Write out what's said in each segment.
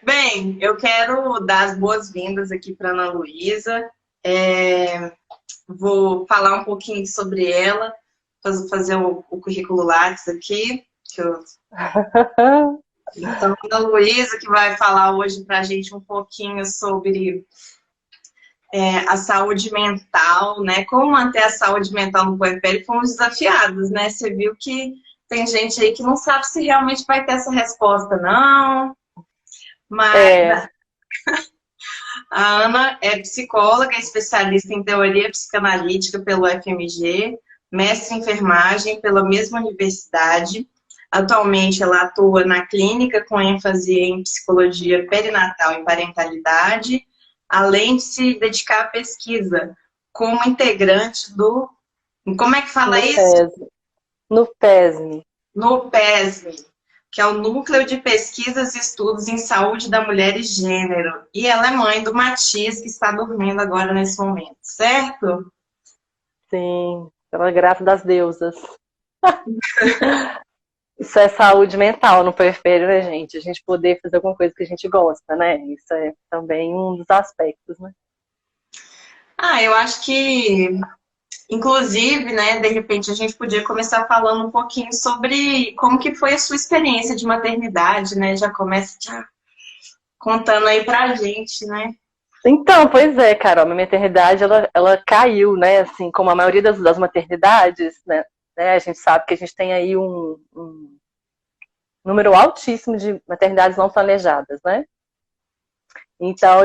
Bem, eu quero dar as boas-vindas aqui para Ana Luísa. Vou falar um pouquinho sobre ela, fazer o currículo Lattes aqui. Então, Ana Luísa que vai falar hoje para a gente um pouquinho sobre a saúde mental, né? Como manter a saúde mental no puerpério. Fomos desafiados, né? Você viu que tem gente aí que não sabe se realmente vai ter essa resposta, não. Mas É, a Ana é psicóloga, especialista em teoria psicanalítica pelo FMG, mestre em enfermagem pela mesma universidade. Atualmente, ela atua na clínica com ênfase em psicologia perinatal e parentalidade, além de se dedicar à pesquisa como integrante do... Como é que fala no isso? PESME. No PESME. No PESM, que é o Núcleo de Pesquisas e Estudos em Saúde da Mulher e Gênero. E ela é mãe do Matias, que está dormindo agora nesse momento, certo? Sim, pela graça das deusas. Isso é saúde mental no puerpério, né, gente? A gente poder fazer alguma coisa que a gente gosta, né? Isso é também um dos aspectos, né? Eu acho que, inclusive, né, de repente a gente podia começar falando um pouquinho sobre como que foi a sua experiência de maternidade, né? Já começa contando aí pra gente, né? Então, pois é, Carol, minha maternidade, ela caiu, né? Assim, como a maioria das maternidades, né? A gente sabe que a gente tem aí um número altíssimo de maternidades não planejadas, né? Então,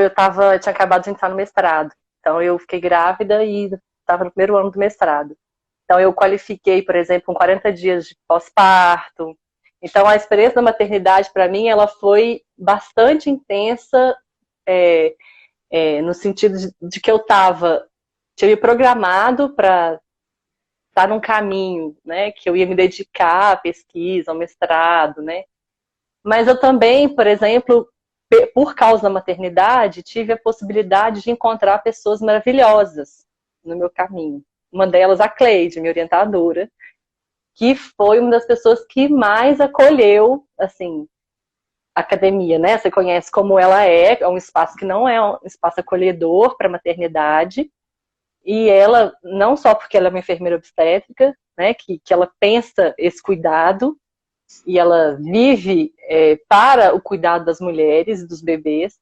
tinha acabado de entrar no mestrado. Então, eu fiquei grávida e estava no primeiro ano do mestrado. Então, eu qualifiquei, por exemplo, com 40 dias de pós-parto. Então, a experiência da maternidade, para mim, ela foi bastante intensa, é, no sentido de que tinha me programado para estar num caminho, né, que eu ia me dedicar à pesquisa, ao mestrado, né. Mas eu também, por exemplo, por causa da maternidade, tive a possibilidade de encontrar pessoas maravilhosas no meu caminho. Uma delas, a Cleide, minha orientadora, que foi uma das pessoas que mais acolheu, assim, a academia, né? Você conhece como ela é um espaço que não é um espaço acolhedor para maternidade, e ela, não só porque ela é uma enfermeira obstétrica, né, que ela pensa esse cuidado, e ela vive para o cuidado das mulheres e dos bebês,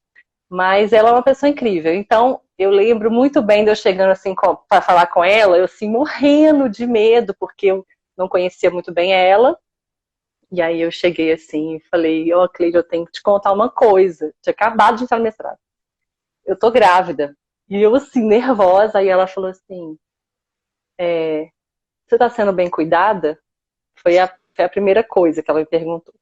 mas ela é uma pessoa incrível. Então, eu lembro muito bem de eu chegando assim para falar com ela, eu assim morrendo de medo, porque eu não conhecia muito bem ela. E aí eu cheguei assim e falei, ó, Cleide, eu tenho que te contar uma coisa. Tinha acabado de entrar no mestrado. Eu tô grávida. E eu assim, nervosa, aí ela falou assim, você tá sendo bem cuidada? Foi a primeira coisa que ela me perguntou.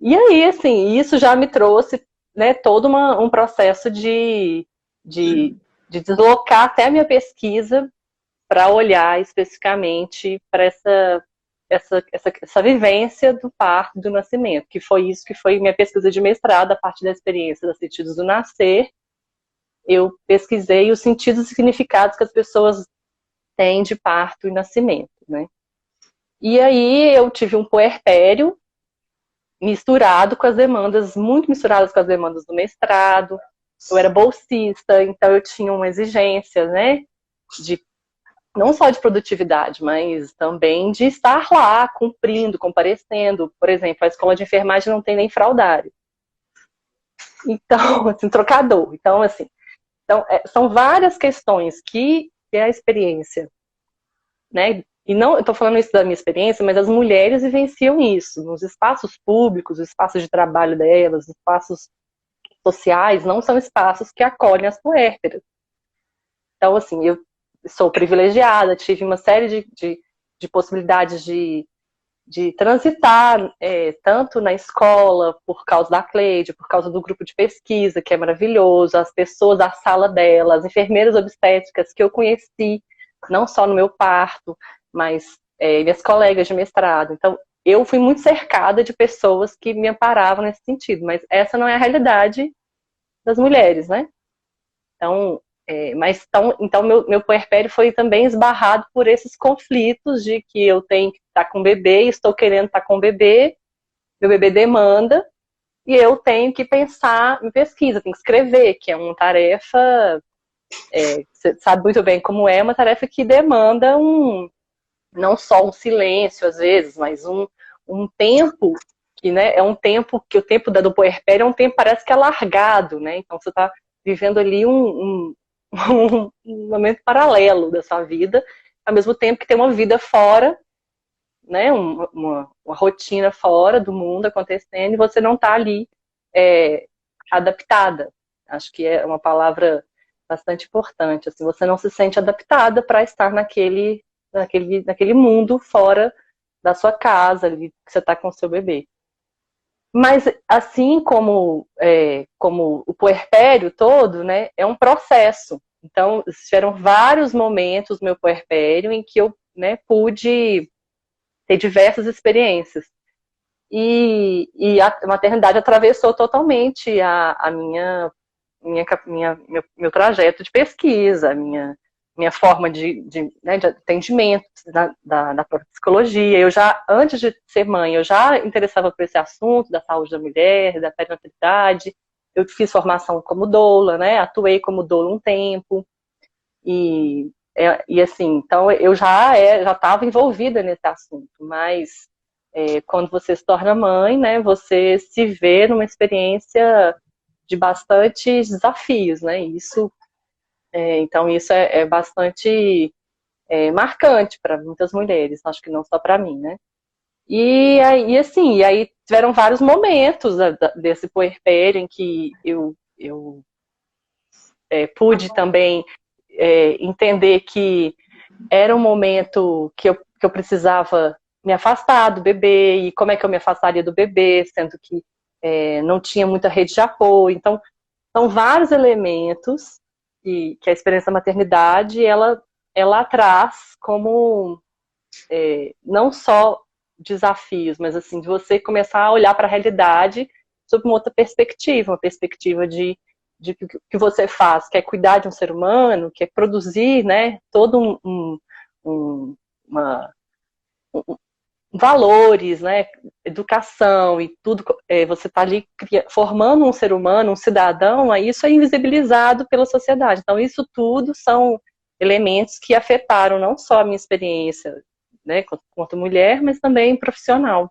E aí, assim, isso já me trouxe, né, todo um processo de, de deslocar até a minha pesquisa para olhar especificamente para essa vivência do parto, do nascimento, que foi isso que foi minha pesquisa de mestrado, a partir da experiência dos sentidos do nascer. Eu pesquisei os sentidos e significados que as pessoas têm de parto e nascimento, né? E aí eu tive um puerpério misturado com as demandas, muito misturadas com as demandas do mestrado. Eu era bolsista, então eu tinha uma exigência, né, de não só de produtividade, mas também de estar lá, cumprindo, comparecendo. Por exemplo, a escola de enfermagem não tem nem fraldário. Então, assim, trocador. Então, assim, são várias questões que é a experiência, né? E não, eu estou falando isso da minha experiência, mas as mulheres vivenciam isso nos espaços públicos, os espaços de trabalho delas, os espaços sociais, não são espaços que acolhem as puérperas. Então, assim, eu sou privilegiada, tive uma série de possibilidades de transitar, tanto na escola, por causa da Cleide, por causa do grupo de pesquisa, que é maravilhoso, as pessoas da sala dela, as enfermeiras obstétricas que eu conheci, não só no meu parto, mas minhas colegas de mestrado. Então, eu fui muito cercada de pessoas que me amparavam nesse sentido, mas essa não é a realidade das mulheres, né? Então, então meu puerpério foi também esbarrado por esses conflitos de que eu tenho que estar com o bebê, estou querendo estar com o bebê, meu bebê demanda, e eu tenho que pensar em pesquisa, tenho que escrever, que é uma tarefa, você sabe muito bem como é, uma tarefa que demanda não só um silêncio, às vezes, mas um tempo, que, né, é um tempo que o tempo do puerpério é um tempo, parece que é largado, né? Então você está vivendo ali um momento paralelo da sua vida, ao mesmo tempo que tem uma vida fora, né, uma rotina fora do mundo acontecendo, e você não está ali adaptada. Acho que é uma palavra bastante importante. Assim, você não se sente adaptada para estar naquele mundo fora da sua casa, ali, que você está com o seu bebê. Mas, assim como o puerpério todo, né, é um processo. Então, tiveram vários momentos no meu puerpério em que eu, né, pude ter diversas experiências. E a maternidade atravessou totalmente meu trajeto de pesquisa, minha forma né, de atendimento da própria psicologia. Eu já, antes de ser mãe, eu já interessava por esse assunto da saúde da mulher, da perinatalidade. Eu fiz formação como doula, né? Atuei como doula um tempo. E assim, então eu já estava envolvida nesse assunto, mas quando você se torna mãe, né, você se vê numa experiência de bastantes desafios, né? Então isso é bastante marcante para muitas mulheres, acho que não só para mim, né? E aí tiveram vários momentos desse puerpério em que eu pude também entender que era um momento que eu precisava me afastar do bebê, e como é que eu me afastaria do bebê, sendo que não tinha muita rede de apoio. Então, são vários elementos que a experiência da maternidade, ela traz como não só desafios, mas assim, de você começar a olhar para a realidade sob uma outra perspectiva, uma perspectiva de que você faz, que é cuidar de um ser humano, que é produzir, né, todo uma, valores, né, educação e tudo, você está ali formando um ser humano, um cidadão, aí isso é invisibilizado pela sociedade. Então isso tudo são elementos que afetaram não só a minha experiência, né, quanto mulher, mas também profissional.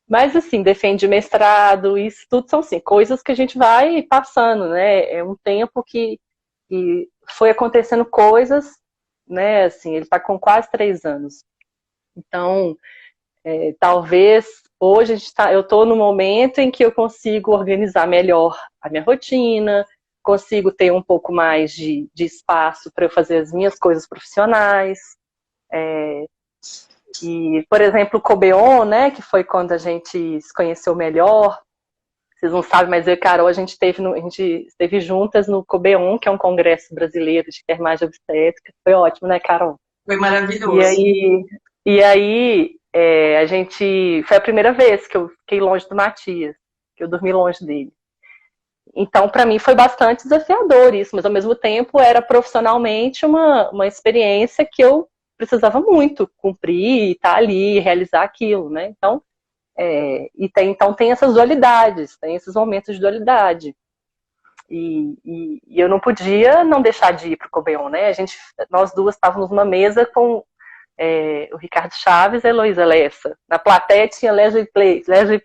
Mas, assim, defende mestrado, isso tudo são, assim, coisas que a gente vai passando, né? É um tempo que foi acontecendo coisas, né? Assim, ele está com quase 3 anos. Então, talvez hoje eu estou no momento em que eu consigo organizar melhor a minha rotina, consigo ter um pouco mais de espaço para eu fazer as minhas coisas profissionais. E, por exemplo, o Cobeon, né, que foi quando a gente se conheceu melhor, vocês não sabem, mas eu e Carol, a gente esteve juntas no Cobeon, que é um congresso brasileiro de enfermagem obstétrica. Foi ótimo, né, Carol? Foi maravilhoso. E aí foi a primeira vez que eu fiquei longe do Matias, que eu dormi longe dele. Então, para mim, foi bastante desafiador isso, mas ao mesmo tempo era profissionalmente uma experiência que eu precisava muito cumprir, estar ali, realizar aquilo, né? Então, então tem essas dualidades, tem esses momentos de dualidade. E eu não podia não deixar de ir para o Cobeon, né? Nós duas estávamos numa mesa com o Ricardo Chaves e a Heloísa Lessa. Na plateia tinha Leslie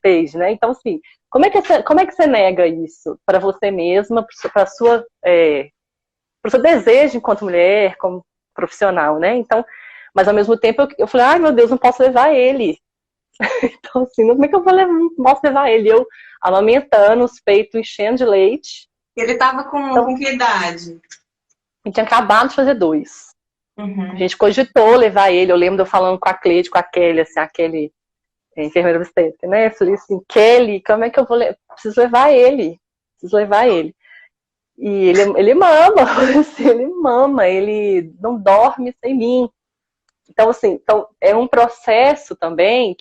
Page, né? Então, assim, como é que você nega isso para você mesma, para o seu desejo enquanto mulher, como profissional, né? Então, mas ao mesmo tempo eu falei, ai meu Deus, não posso levar ele. Então, assim, como é que eu não posso levar ele? Eu amamentando, os peitos enchendo de leite. Ele estava com que idade? A gente tinha acabado de fazer 2. Uhum. A gente cogitou levar ele. Eu lembro de eu falando com a Cleide, com a Kelly, assim, a Kelly, enfermeira obstétrica, né? Eu falei assim, Kelly, como é que eu vou levar? Preciso levar ele. E ele mama, assim, ele mama, ele não dorme sem mim. Então, assim, é um processo também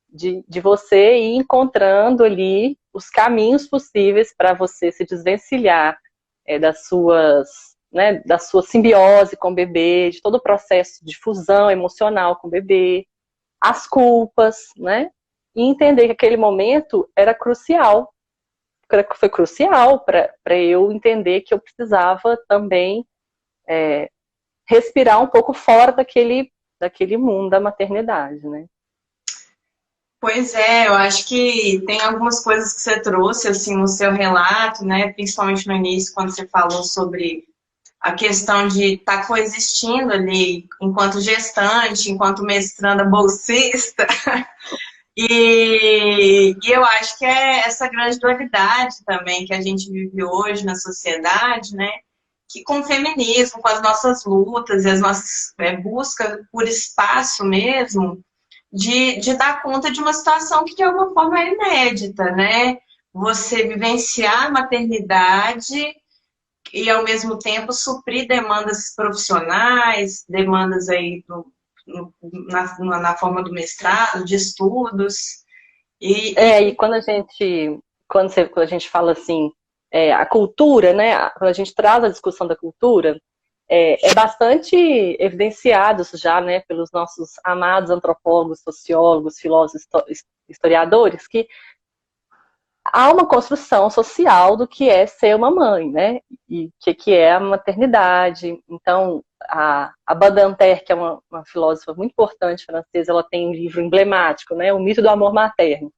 de você ir encontrando ali os caminhos possíveis para você se desvencilhar da sua simbiose com o bebê, de todo o processo de fusão emocional com o bebê, as culpas, né? e entender que aquele momento era crucial. Foi crucial para eu entender que eu precisava também respirar um pouco fora daquele mundo da maternidade, né? Pois é, eu acho que tem algumas coisas que você trouxe assim no seu relato, né? Principalmente no início, quando você falou sobre a questão de estar coexistindo ali enquanto gestante, enquanto mestranda bolsista. E eu acho que é essa grande dualidade também que a gente vive hoje na sociedade, né? Que com o feminismo, com as nossas lutas e as nossas buscas por espaço mesmo, de dar conta de uma situação que de alguma forma é inédita, né? Você vivenciar a maternidade e ao mesmo tempo suprir demandas profissionais, demandas aí na forma do mestrado, de estudos. E quando a gente fala assim, a cultura, né? Quando a gente traz a discussão da cultura, é bastante evidenciado já, né, pelos nossos amados antropólogos, sociólogos, filósofos, historiadores, que há uma construção social do que é ser uma mãe, né? E o que é a maternidade. Então, a Badinter, que é uma filósofa muito importante francesa, ela tem um livro emblemático, né? O Mito do Amor Materno.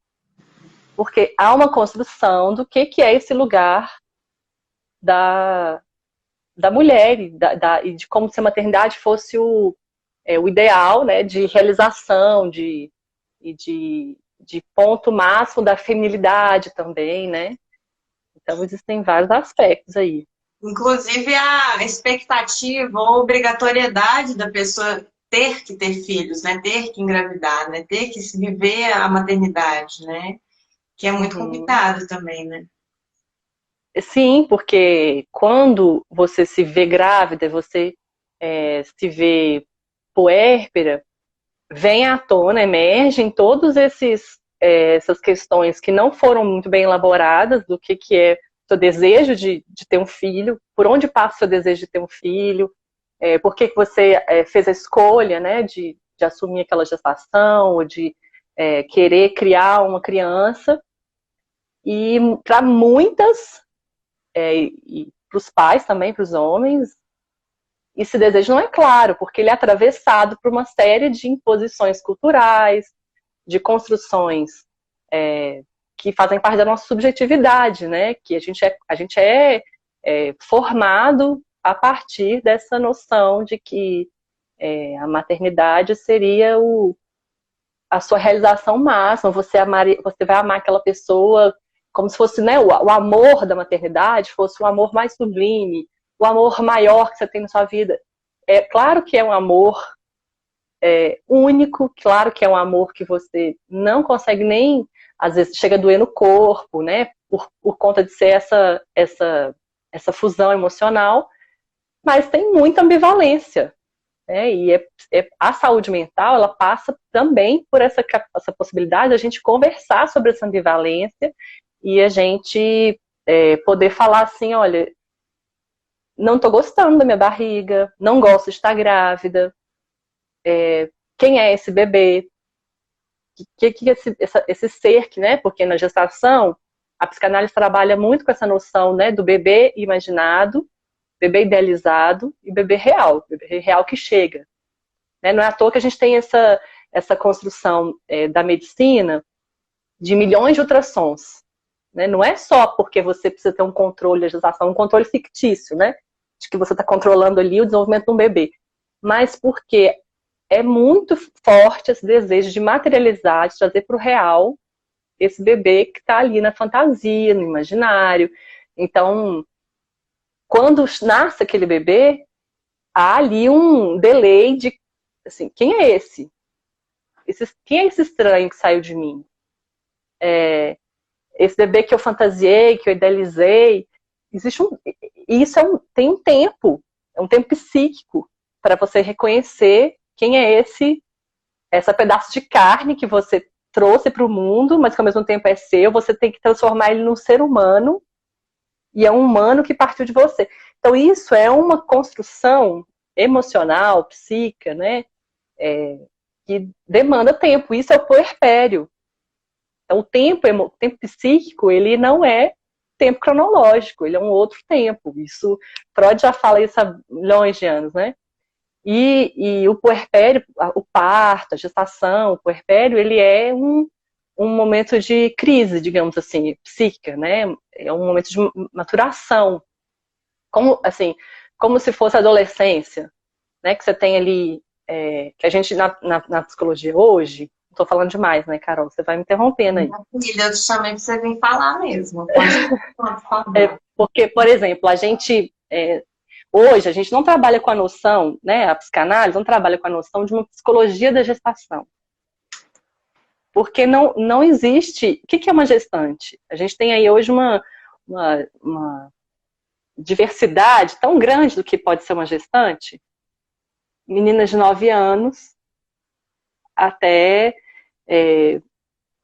Porque há uma construção do que é esse lugar da mulher e de como se a maternidade fosse o ideal, né? De realização, de ponto máximo da feminilidade também, né? Então, existem vários aspectos aí. Inclusive, a expectativa ou obrigatoriedade da pessoa ter que ter filhos, né? Ter que engravidar, né? Ter que viver a maternidade, né? Que é muito complicado também, né? Sim, porque quando você se vê grávida, você se vê puérpera, vem à tona, emergem todos essas questões que não foram muito bem elaboradas do que é seu desejo de ter um filho, por onde passa o seu desejo de ter um filho, por que você fez a escolha, né, de assumir aquela gestação, ou de querer criar uma criança. E para muitas, e para os pais também, para os homens, esse desejo não é claro, porque ele é atravessado por uma série de imposições culturais, de construções que fazem parte da nossa subjetividade, né? Que a gente é formado a partir dessa noção de que a maternidade seria a sua realização máxima, você vai amar aquela pessoa como se fosse, né, o amor da maternidade fosse o amor mais sublime, o amor maior que você tem na sua vida. É claro que é um amor único, claro que é um amor que você não consegue nem, às vezes chega a doer no corpo, né, por conta de ser essa fusão emocional, mas tem muita ambivalência. E a saúde mental, ela passa também por essa possibilidade de a gente conversar sobre essa ambivalência e a gente poder falar assim, olha, não estou gostando da minha barriga, não gosto de estar grávida, quem é esse bebê? Que esse ser que, né? Porque na gestação, a psicanálise trabalha muito com essa noção, né, do bebê imaginado, bebê idealizado e bebê real que chega. Né? Não é à toa que a gente tem essa construção da medicina de milhões de ultrassons. Né? Não é só porque você precisa ter um controle da gestação, um controle fictício, né? De que você está controlando ali o desenvolvimento de um bebê. Mas porque é muito forte esse desejo de materializar, de trazer para o real esse bebê que está ali na fantasia, no imaginário. Então, quando nasce aquele bebê, há ali um delay de, assim, quem é esse? Quem é esse estranho que saiu de mim? Esse bebê que eu fantasiei, que eu idealizei, tem um tempo, é um tempo psíquico para você reconhecer quem é essa pedaço de carne que você trouxe para o mundo, mas que ao mesmo tempo é seu, você tem que transformar ele num ser humano, e é um humano que partiu de você. Então isso é uma construção emocional, psíquica, né, que demanda tempo. Isso é o puerpério. Então, o tempo psíquico, ele não é tempo cronológico, ele é um outro tempo. Isso, Freud já fala isso há milhões de anos, né? E o puerpério, o parto, a gestação, o puerpério, ele é um momento de crise, digamos assim, psíquica, né? É um momento de maturação. Como se fosse a adolescência, né? Que você tem ali, que a gente, na psicologia hoje, não tô falando demais, né, Carol? Você vai me interrompendo aí. Filha, eu te chamei pra você vir falar mesmo. Pode falar. Porque, por exemplo, hoje a gente não trabalha com a noção, né? A psicanálise não trabalha com a noção de uma psicologia da gestação. Porque não existe. O que é uma gestante? A gente tem aí hoje uma diversidade tão grande do que pode ser uma gestante. Meninas de 9 anos até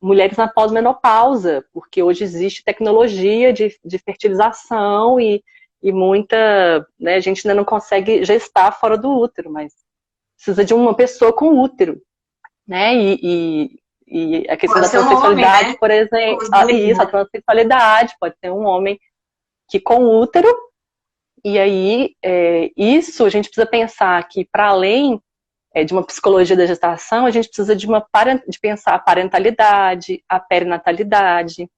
mulheres na pós-menopausa, porque hoje existe tecnologia de fertilização e muita, né, a gente ainda não consegue gestar fora do útero, mas precisa de uma pessoa com útero, né, e a questão da transexualidade, homem, né? Por exemplo, a transexualidade pode ser um homem que com útero, e aí isso a gente precisa pensar que para além de uma psicologia da gestação, a gente precisa de pensar a parentalidade, a perinatalidade.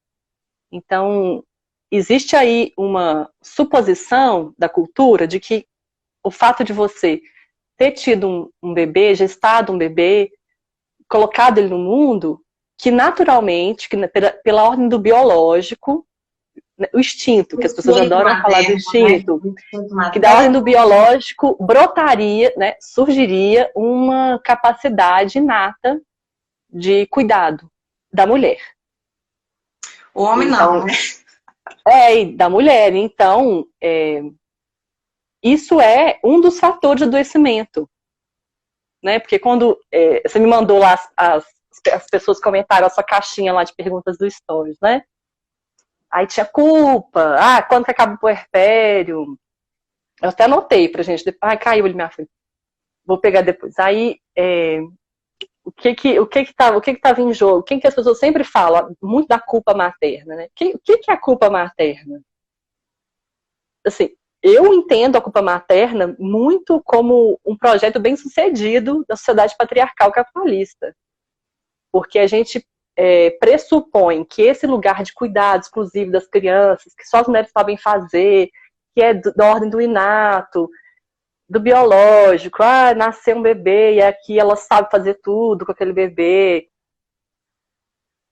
Então, existe aí uma suposição da cultura de que o fato de você ter tido um bebê, gestado um bebê, colocado ele no mundo, que naturalmente, pela ordem do biológico, o instinto, que as pessoas adoram falar do instinto, que da ordem do biológico brotaria, né, surgiria uma capacidade inata de cuidado da mulher. O homem então, não, né? Da mulher. Então, isso é um dos fatores de adoecimento. Né? Porque quando você me mandou lá, as pessoas comentaram a sua caixinha lá de perguntas do Stories, né? Aí tinha culpa, quando que acaba o puerpério? Eu até anotei pra gente, caiu ali minha frente. Vou pegar depois. Aí, o que tava em jogo? O que as pessoas sempre falam? Muito da culpa materna, né? O que é a culpa materna? Assim, eu entendo a culpa materna muito como um projeto bem sucedido da sociedade patriarcal capitalista. Porque a gente pressupõe que esse lugar de cuidado exclusivo das crianças, que só as mulheres sabem fazer, que é da ordem do inato, do biológico, nasceu um bebê e aqui ela sabe fazer tudo com aquele bebê.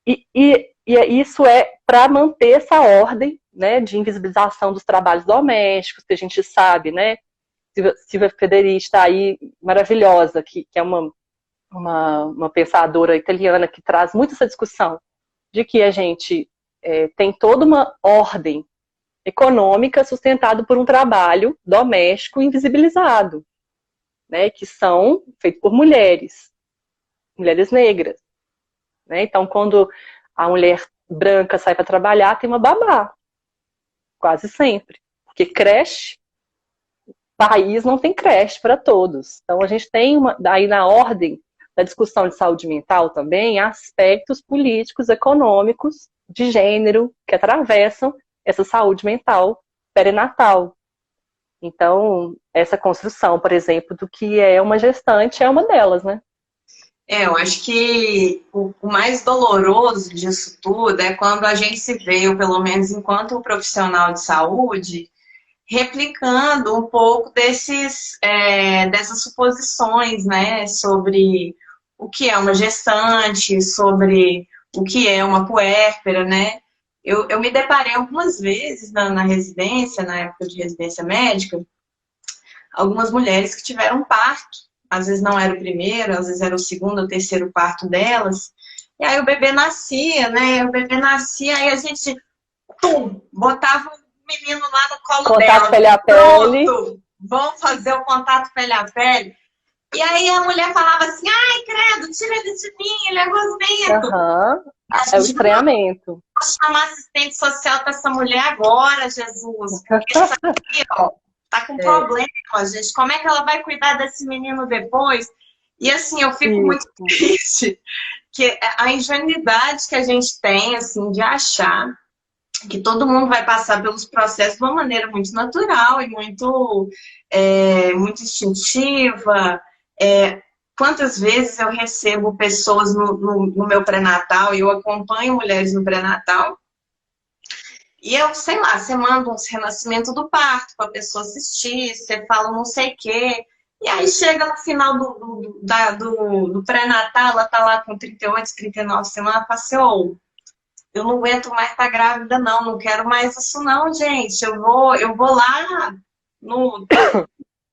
E isso é para manter essa ordem, né, de invisibilização dos trabalhos domésticos, que a gente sabe, né? Silvia Federici está aí, maravilhosa, que é uma pensadora italiana que traz muito essa discussão de que a gente tem toda uma ordem econômica sustentada por um trabalho doméstico invisibilizado, né, que são feitos por mulheres negras. Né? Então, quando a mulher branca sai para trabalhar, tem uma babá, quase sempre. Porque creche, país não tem creche para todos. Então, a gente tem aí na ordem da discussão de saúde mental também, aspectos políticos, econômicos, de gênero, que atravessam essa saúde mental perinatal. Então, essa construção, por exemplo, do que é uma gestante é uma delas, né? Eu acho que o mais doloroso disso tudo é quando a gente se vê, ou pelo menos enquanto profissional de saúde, replicando um pouco dessas suposições, né, sobre o que é uma gestante, sobre o que é uma puérpera, né? Eu me deparei algumas vezes na residência, na época de residência médica, algumas mulheres que tiveram parto. Às vezes não era o primeiro, às vezes era o segundo ou terceiro parto delas. E aí o bebê nascia, né? O bebê nascia, aí a gente, botava o menino lá no colo contato dela. Pele a pele. Pronto, vamos fazer o contato pele a pele. E aí a mulher falava assim, ai, credo, tira ele de mim, ele é gosmento. É o estranhamento. Vou chamar assistente social para essa mulher agora, Jesus. Porque isso aqui, ó, tá com problema, gente. Como é que ela vai cuidar desse menino depois? E assim, eu fico muito triste que a ingenuidade que a gente tem, assim, de achar que todo mundo vai passar pelos processos de uma maneira muito natural e muito instintiva. Quantas vezes eu recebo pessoas no meu pré-natal e eu acompanho mulheres no pré-natal e eu, sei lá, você manda uns renascimento do parto para a pessoa assistir, você fala não sei o quê, e aí chega no final do pré-natal, ela tá lá com 38, 39 semanas, fala assim, ô, eu não aguento mais estar grávida, não, não quero mais isso não, gente. Eu vou lá no,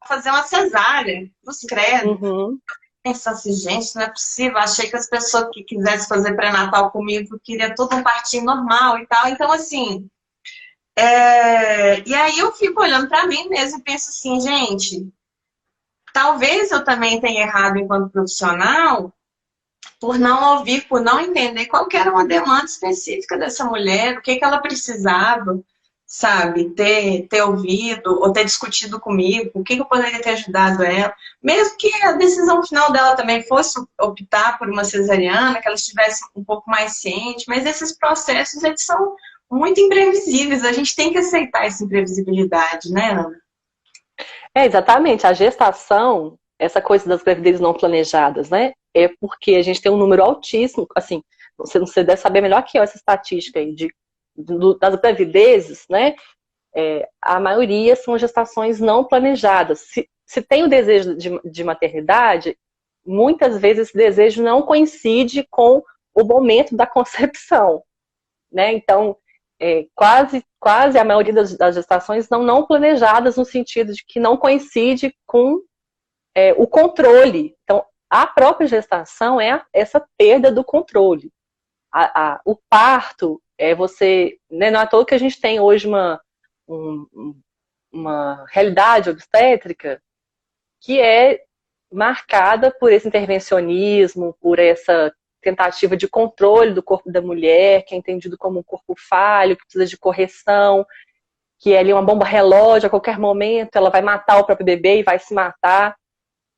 fazer uma cesárea, nos credos. Uhum. Pensar assim, gente, não é possível. Achei que as pessoas que quisessem fazer pré-natal comigo queriam tudo um partinho normal e tal. Então, assim, e aí eu fico olhando para mim mesmo e penso assim, gente, talvez eu também tenha errado enquanto profissional por não ouvir, por não entender qual que era uma demanda específica dessa mulher, o que que ela precisava, sabe, ter ouvido ou ter discutido comigo, o que que eu poderia ter ajudado ela, mesmo que a decisão final dela também fosse optar por uma cesariana, que ela estivesse um pouco mais ciente, mas esses processos, eles são muito imprevisíveis, a gente tem que aceitar essa imprevisibilidade, né, Ana? Exatamente. A gestação, essa coisa das gravidezes não planejadas, né? É porque a gente tem um número altíssimo, assim, você deve saber melhor que eu essa estatística aí das gravidezes, né? A maioria são gestações não planejadas. Se tem o desejo de maternidade, muitas vezes esse desejo não coincide com o momento da concepção, né? Então, quase a maioria das gestações não planejadas no sentido de que não coincide com o controle. Então, a própria gestação é essa perda do controle. O parto né, não é à toa que a gente tem hoje uma realidade obstétrica que é marcada por esse intervencionismo, por essa tentativa de controle do corpo da mulher, que é entendido como um corpo falho, que precisa de correção, que é ali uma bomba relógio, a qualquer momento ela vai matar o próprio bebê e vai se matar.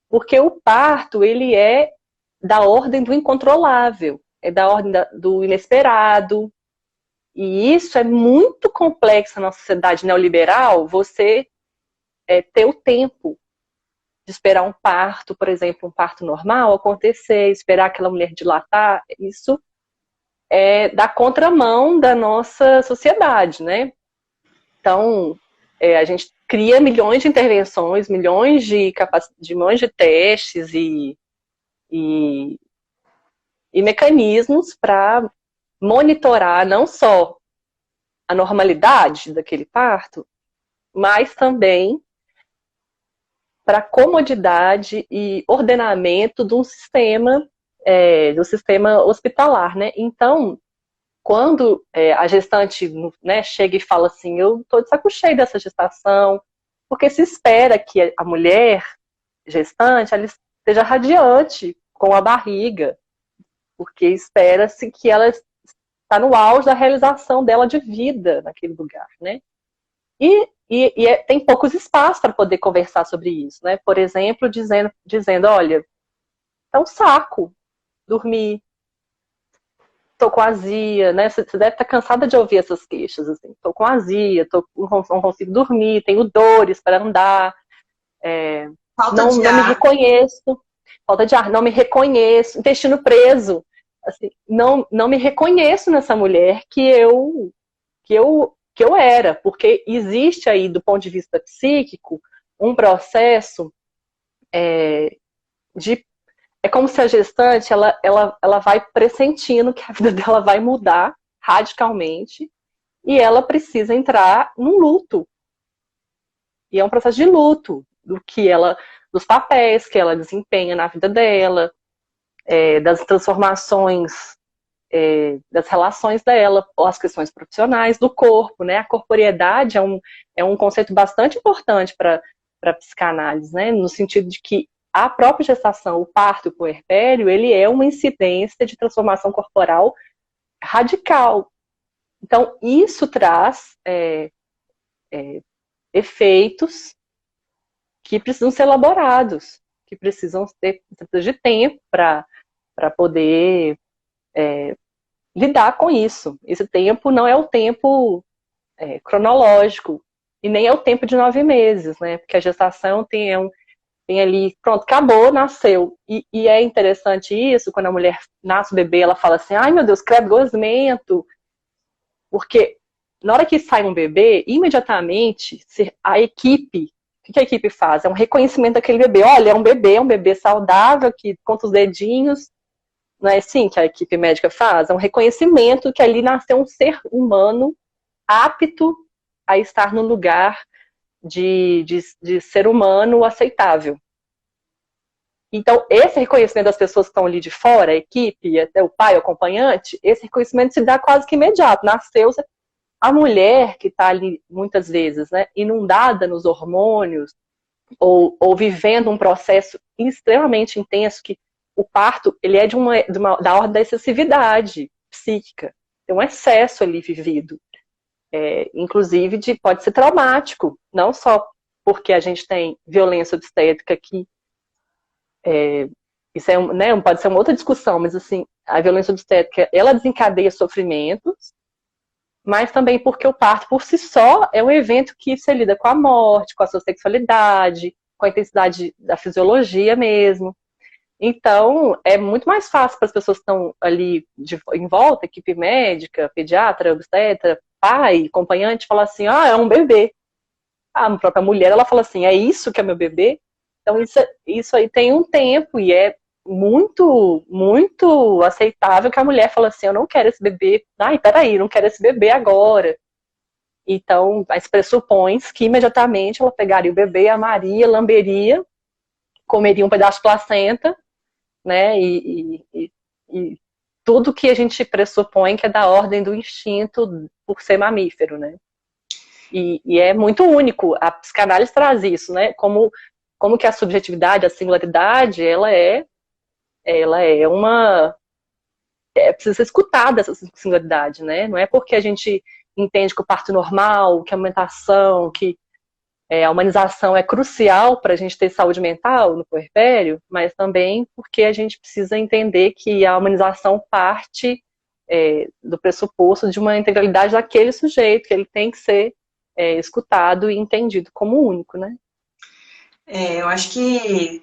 Porque o parto, ele é da ordem do incontrolável, é da ordem do inesperado. E isso é muito complexo na sociedade neoliberal, você ter o tempo de esperar um parto, por exemplo, um parto normal acontecer, esperar aquela mulher dilatar, isso é da contramão da nossa sociedade, né? Então, a gente cria milhões de intervenções, milhões de testes e, e mecanismos para monitorar não só a normalidade daquele parto, mas também para comodidade e ordenamento de um sistema, do sistema hospitalar, né? Então, quando a gestante, né, chega e fala assim, eu estou de saco cheio dessa gestação, porque se espera que a mulher gestante ela esteja radiante com a barriga, porque espera-se que ela está no auge da realização dela de vida naquele lugar, né? Tem poucos espaços para poder conversar sobre isso, né? Por exemplo, dizendo, olha, é um saco dormir, tô com azia, né? Você deve estar cansada de ouvir essas queixas, assim. Tô com azia, não consigo dormir, tenho dores para andar, Falta não de me ar. reconheço, falta de ar, não me reconheço, intestino preso, assim, não me reconheço nessa mulher que eu era, porque existe aí, do ponto de vista psíquico, um processo de. É como se a gestante ela vai pressentindo que a vida dela vai mudar radicalmente e ela precisa entrar num luto. E é um processo de luto dos papéis que ela desempenha na vida dela, das transformações das relações dela, ou as questões profissionais, do corpo, né? A corporeidade é um conceito bastante importante para a psicanálise, né? No sentido de que a própria gestação, o parto, o puerpério, ele é uma incidência de transformação corporal radical. Então, isso traz efeitos que precisam ser elaborados, que precisam ter de tempo para poder lidar com isso. Esse tempo não é o tempo cronológico, e nem é o tempo de 9 meses, né? Porque a gestação tem ali, pronto, acabou, nasceu. E é interessante isso, quando a mulher nasce o bebê, ela fala assim, ai meu Deus, credo, gosmento. Porque na hora que sai um bebê, imediatamente a equipe, o que a equipe faz? É um reconhecimento daquele bebê. Olha, é um bebê saudável, que conta os dedinhos. Não é assim que a equipe médica faz? É um reconhecimento que ali nasceu um ser humano apto a estar no lugar de ser humano aceitável. Então, esse reconhecimento das pessoas que estão ali de fora, a equipe, até o pai, o acompanhante, esse reconhecimento se dá quase que imediato. Nasceu, a mulher que está ali, muitas vezes, né, inundada nos hormônios, ou vivendo um processo extremamente intenso, que o parto ele é da ordem da excessividade psíquica. Tem um excesso ali vivido. Inclusive, pode ser traumático, não só porque a gente tem violência obstétrica que isso né, pode ser uma outra discussão, mas assim, a violência obstétrica, ela desencadeia sofrimentos, mas também porque o parto, por si só, é um evento que você lida com a morte, com a sua sexualidade, com a intensidade da fisiologia mesmo. Então, é muito mais fácil para as pessoas que estão ali em volta, equipe médica, pediatra, obstetra, pai, acompanhante, falar assim, é um bebê. A própria mulher, ela fala assim, é isso que é meu bebê? Então, isso aí tem um tempo e é muito, muito aceitável que a mulher fala assim, eu não quero esse bebê. Ai, peraí, não quero esse bebê agora. Então, mas pressupõe que imediatamente ela pegaria o bebê, amaria, lamberia, comeria um pedaço de placenta, né? E tudo que a gente pressupõe que é da ordem do instinto por ser mamífero, né? E é muito único. A psicanálise traz isso, né? Como que a subjetividade, a singularidade, ela é uma... precisa ser escutada essa singularidade, né? Não é porque a gente entende que o parto normal, que a amamentação, que a humanização é crucial para a gente ter saúde mental no puerpério, mas também porque a gente precisa entender que a humanização parte do pressuposto de uma integralidade daquele sujeito, que ele tem que ser escutado e entendido como único, né? Eu acho que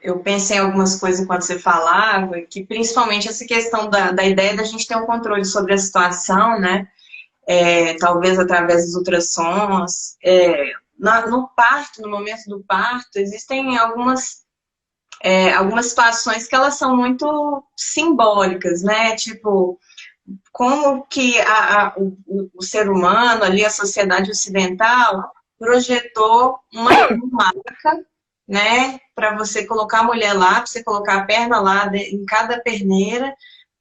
eu pensei em algumas coisas enquanto você falava, que principalmente essa questão da ideia da gente ter um controle sobre a situação, né? Talvez através dos ultrassons. No parto, no momento do parto, existem algumas situações que elas são muito simbólicas, né? Tipo, como que o ser humano, ali, a sociedade ocidental, projetou uma marca, né, para você colocar a mulher lá, para você colocar a perna lá em cada perneira,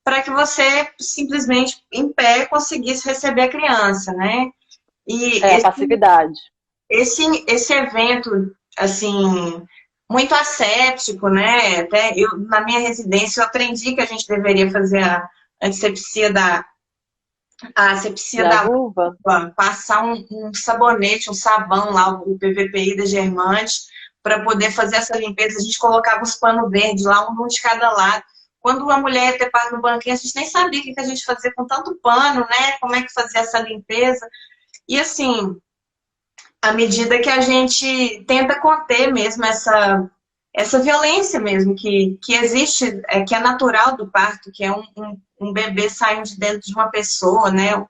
para que você simplesmente, em pé, conseguisse receber a criança, né? E a passividade. Esse evento, assim, muito asséptico, né? Até na minha residência, eu aprendi que a gente deveria fazer a asepsia da vulva, passar um sabonete, um sabão lá, o PVPI da Germante, para poder fazer essa limpeza. A gente colocava os panos verdes lá, um de cada lado. Quando a mulher ia ter parto no banquinho, a gente nem sabia o que a gente fazia com tanto pano, né? Como é que fazia essa limpeza. E assim, à medida que a gente tenta conter mesmo essa violência mesmo que existe, que é natural do parto, que é um bebê saindo de dentro de uma pessoa, né?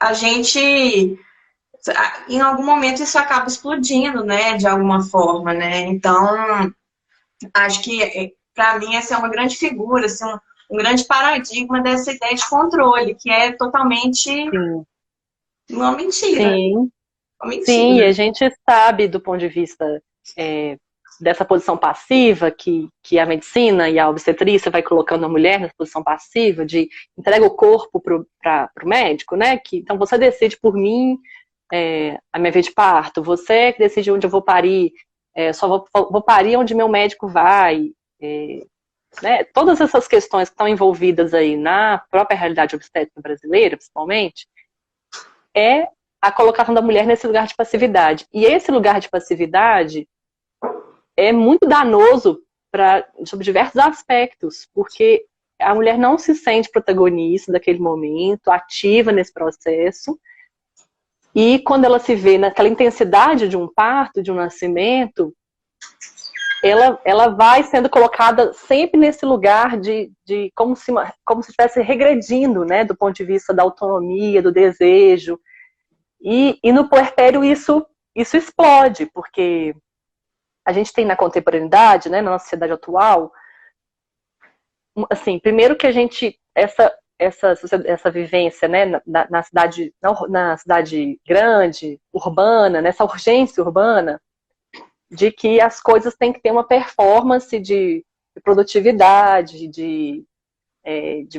A gente, em algum momento, isso acaba explodindo, né? De alguma forma, né? Então, acho que, para mim, essa é uma grande figura, assim, um grande paradigma dessa ideia de controle, que é totalmente uma mentira. Sim. Uma mentira. Sim, e a gente sabe, do ponto de vista dessa posição passiva, que a medicina e a obstetrícia vai colocando a mulher nessa posição passiva, de entrega o corpo para o médico, né? Então você decide por mim a minha vez de parto, você que decide onde eu vou parir, só vou parir onde meu médico vai. Né? Todas essas questões que estão envolvidas aí na própria realidade obstétrica brasileira, principalmente, é a colocação da mulher nesse lugar de passividade. E esse lugar de passividade é muito danoso sob diversos aspectos, porque a mulher não se sente protagonista daquele momento, ativa nesse processo, e quando ela se vê naquela intensidade de um parto, de um nascimento, ela vai sendo colocada sempre nesse lugar de como se estivesse regredindo, né, do ponto de vista da autonomia, do desejo. E no puerpério isso explode, porque a gente tem na contemporaneidade, né, na nossa sociedade atual, assim, primeiro que a gente, essa vivência, né, na cidade grande, urbana, nessa urgência urbana, de que as coisas têm que ter uma performance de produtividade, de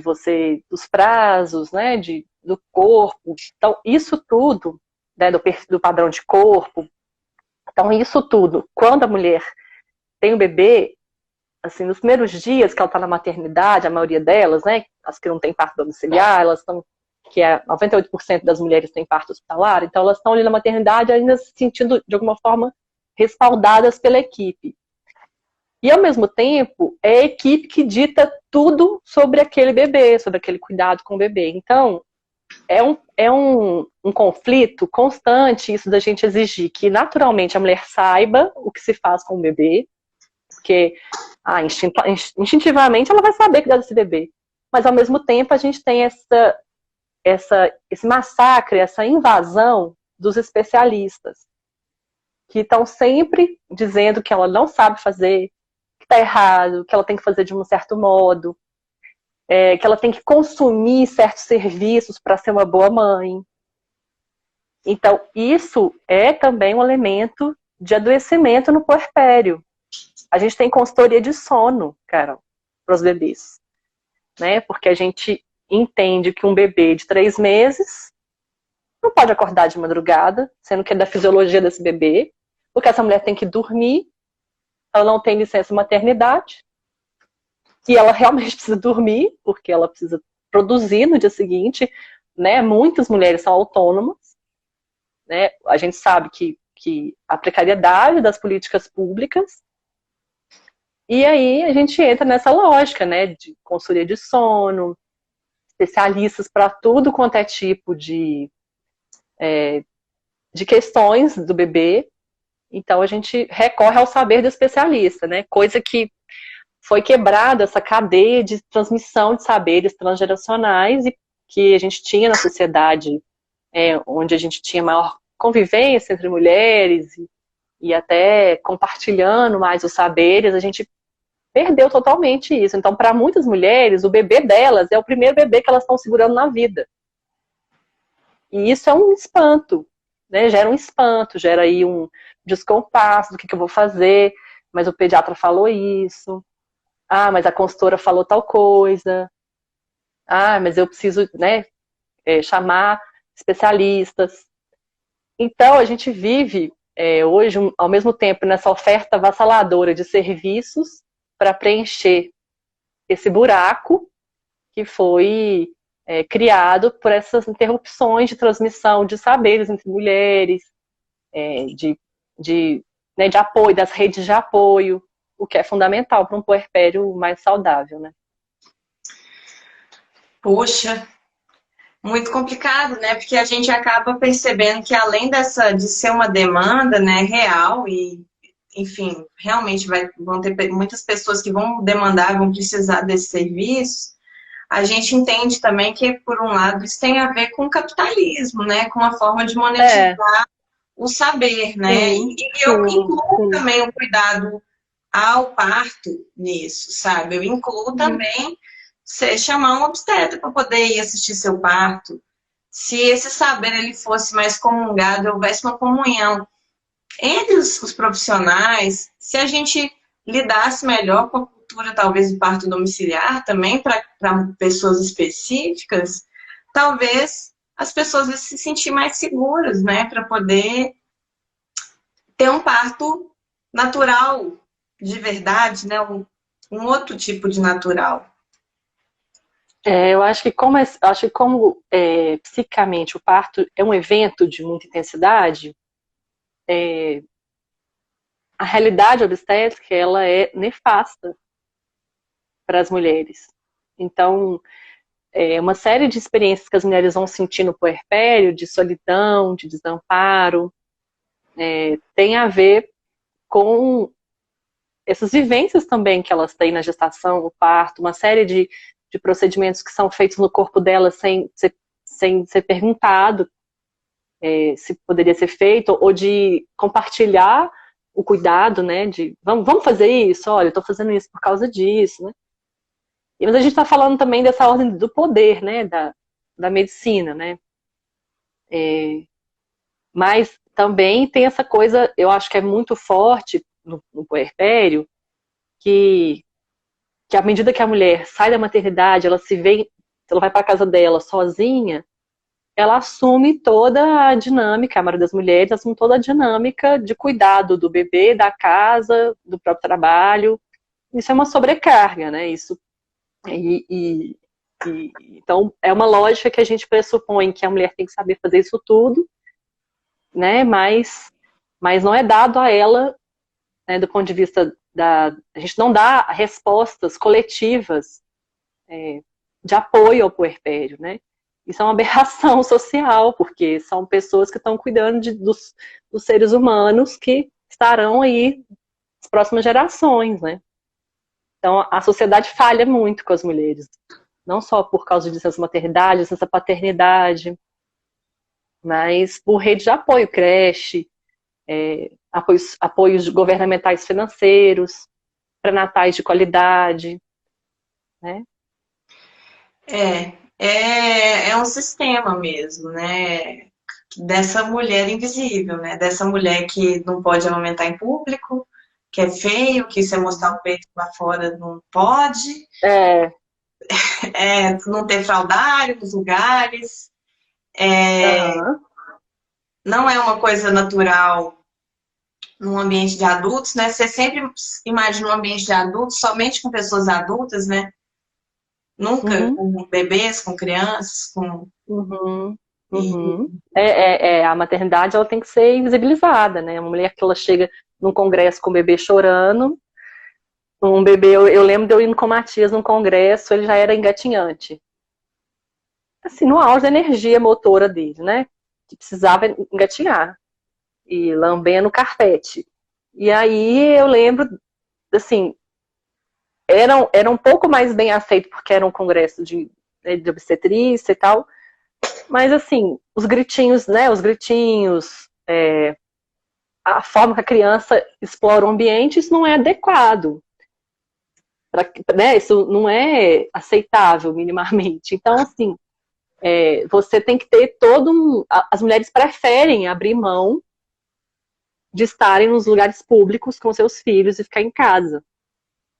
você, dos prazos, né, do corpo. Então, isso tudo, né, do padrão de corpo. Então, isso tudo, quando a mulher tem um bebê, assim, nos primeiros dias que ela está na maternidade, a maioria delas, né, as que não têm parto domiciliar, elas estão, que é 98% das mulheres têm parto hospitalar, então elas estão ali na maternidade ainda se sentindo, de alguma forma, respaldadas pela equipe. E, ao mesmo tempo, é a equipe que dita tudo sobre aquele bebê, sobre aquele cuidado com o bebê. Então, é um conflito constante isso da gente exigir que, naturalmente, a mulher saiba o que se faz com o bebê, porque instintivamente ela vai saber cuidar desse bebê. Mas, ao mesmo tempo, a gente tem esse massacre, essa invasão dos especialistas, que estão sempre dizendo que ela não sabe fazer, que está errado, que ela tem que fazer de um certo modo, que ela tem que consumir certos serviços para ser uma boa mãe. Então, isso é também um elemento de adoecimento no puerpério. A gente tem consultoria de sono, Carol, para os bebês, né? Porque a gente entende que um bebê de 3 meses não pode acordar de madrugada, sendo que é da fisiologia desse bebê, porque essa mulher tem que dormir, ela não tem licença maternidade, e ela realmente precisa dormir, porque ela precisa produzir no dia seguinte, né? Muitas mulheres são autônomas, né? A gente sabe que a precariedade das políticas públicas. E aí a gente entra nessa lógica, né, de consultoria de sono, especialistas para tudo quanto é tipo de questões do bebê. Então a gente recorre ao saber do especialista, né, coisa que foi quebrada, essa cadeia de transmissão de saberes transgeracionais e que a gente tinha na sociedade, onde a gente tinha maior convivência entre mulheres e até compartilhando mais os saberes, a gente perdeu totalmente isso. Então, para muitas mulheres, o bebê delas é o primeiro bebê que elas estão segurando na vida. E isso é um espanto, né? Gera um espanto, gera aí um descompasso do que eu vou fazer, mas o pediatra falou isso. Ah, mas a consultora falou tal coisa. Ah, mas eu preciso, né, chamar especialistas. Então, a gente vive hoje, ao mesmo tempo, nessa oferta avassaladora de serviços para preencher esse buraco que foi criado por essas interrupções de transmissão de saberes entre mulheres, né, de apoio, das redes de apoio, o que é fundamental para um puerpério mais saudável, né? Poxa, muito complicado, né? Porque a gente acaba percebendo que além de ser uma demanda, né, real e, enfim, realmente vão ter muitas pessoas que vão demandar, vão precisar desse serviço, a gente entende também que, por um lado, isso tem a ver com o capitalismo, né? Com a forma de monetizar o saber, né? Sim, E eu incluo sim. também o cuidado ao parto nisso, sabe? Eu incluo também você chamar um obstetra para poder ir assistir seu parto. Se esse saber ele fosse mais comungado, houvesse uma comunhão entre os profissionais, se a gente lidasse melhor com a cultura, talvez, do parto domiciliar também, para pessoas específicas, talvez as pessoas iam se sentir mais seguras, né? Para poder ter um parto natural, de verdade, né? Um outro tipo de natural. Eu acho que como psicamente o parto é um evento de muita intensidade, a realidade obstétrica ela é nefasta para as mulheres. Então, uma série de experiências que as mulheres vão sentir no puerpério, de solidão, de desamparo, tem a ver com essas vivências também que elas têm na gestação, no parto, uma série de procedimentos que são feitos no corpo delas sem ser perguntado se poderia ser feito, ou de compartilhar o cuidado, né, de vamos fazer isso, olha, eu estou fazendo isso por causa disso, né. Mas a gente está falando também dessa ordem do poder, né, da medicina, né. Mas também tem essa coisa, eu acho que é muito forte no puerpério, que à medida que a mulher sai da maternidade, ela vai para a casa dela sozinha, ela assume toda a dinâmica, a maioria das mulheres assume toda a dinâmica de cuidado do bebê, da casa, do próprio trabalho. Isso é uma sobrecarga, né? Então, é uma lógica que a gente pressupõe que a mulher tem que saber fazer isso tudo, né? Mas não é dado a ela, né, do ponto de vista a gente não dá respostas coletivas de apoio ao puerpério, né? Isso é uma aberração social, porque são pessoas que estão cuidando dos seres humanos que estarão aí nas próximas gerações, né? Então, a sociedade falha muito com as mulheres, não só por causa dessas maternidades, dessa paternidade, mas por rede de apoio, creche, apoios governamentais financeiros, pré-natais de qualidade, né? É um sistema mesmo, né? Dessa mulher invisível, né? Dessa mulher que não pode amamentar em público, que é feio, que se mostrar o peito lá fora não pode, não ter fraldário nos lugares, não é uma coisa natural num ambiente de adultos, né? Você sempre imagina um ambiente de adultos somente com pessoas adultas, né? Nunca com bebês, com crianças, com... A maternidade ela tem que ser invisibilizada, né? Uma mulher que ela chega num congresso com o bebê chorando, um bebê, eu lembro de eu indo com o Matias num congresso, ele já era engatinhante. Assim, no auge da energia motora dele, né? Que precisava engatinhar. E lambendo o carpete. E aí eu lembro, assim, era um pouco mais bem aceito porque era um congresso de obstetrícia e tal, mas assim, os gritinhos, né, a forma que a criança explora o ambiente, isso não é adequado, né, isso não é aceitável minimamente. Então, assim, você tem que ter as mulheres preferem abrir mão de estarem nos lugares públicos com seus filhos e ficar em casa,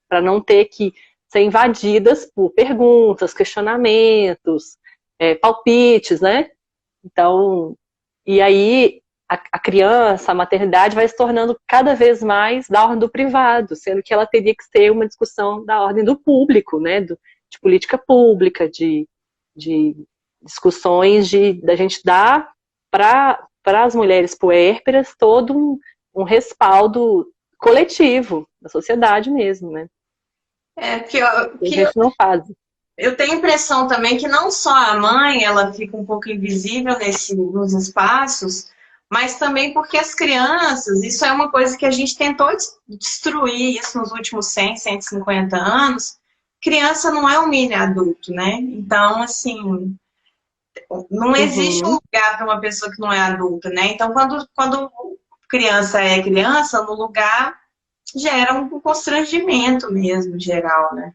para não ter que ser invadidas por perguntas, questionamentos, palpites, né? Então, e aí a criança, a maternidade vai se tornando cada vez mais da ordem do privado, sendo que ela teria que ser uma discussão da ordem do público, né? De política pública, de discussões da gente dar para as mulheres puérperas todo um respaldo coletivo da sociedade mesmo, né? Que a gente não faz. Eu tenho a impressão também que não só a mãe ela fica um pouco invisível nos espaços, mas também porque as crianças, isso é uma coisa que a gente tentou destruir isso nos últimos 100, 150 anos. Criança não é um mini adulto, né? Então, assim, não existe um lugar para uma pessoa que não é adulta, né? Então, quando criança é criança, no lugar gera um constrangimento mesmo, geral, né?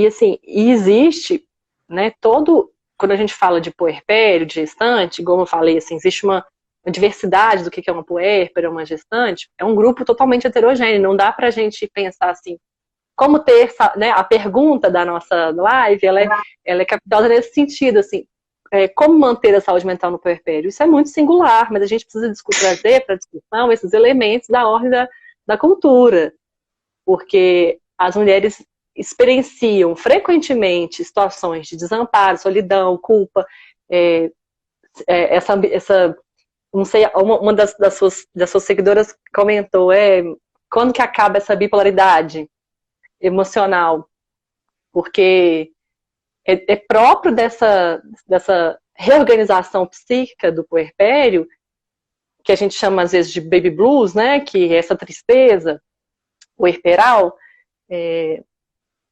Assim, existe, né, quando a gente fala de puerpério, de gestante, como eu falei, assim, existe uma diversidade do que é uma puérpera, uma gestante, é um grupo totalmente heterogêneo, não dá pra gente pensar assim, como ter, né, a pergunta da nossa live, ela é capciosa nesse sentido, assim, como manter a saúde mental no puerpério? Isso é muito singular, mas a gente precisa trazer para a discussão esses elementos da ordem da cultura, porque as mulheres experienciam frequentemente situações de desamparo, solidão, culpa, não sei, uma das suas seguidoras comentou, quando que acaba essa bipolaridade emocional? Porque é próprio dessa reorganização psíquica do puerpério, que a gente chama às vezes de baby blues, né? Que é essa tristeza puerperal,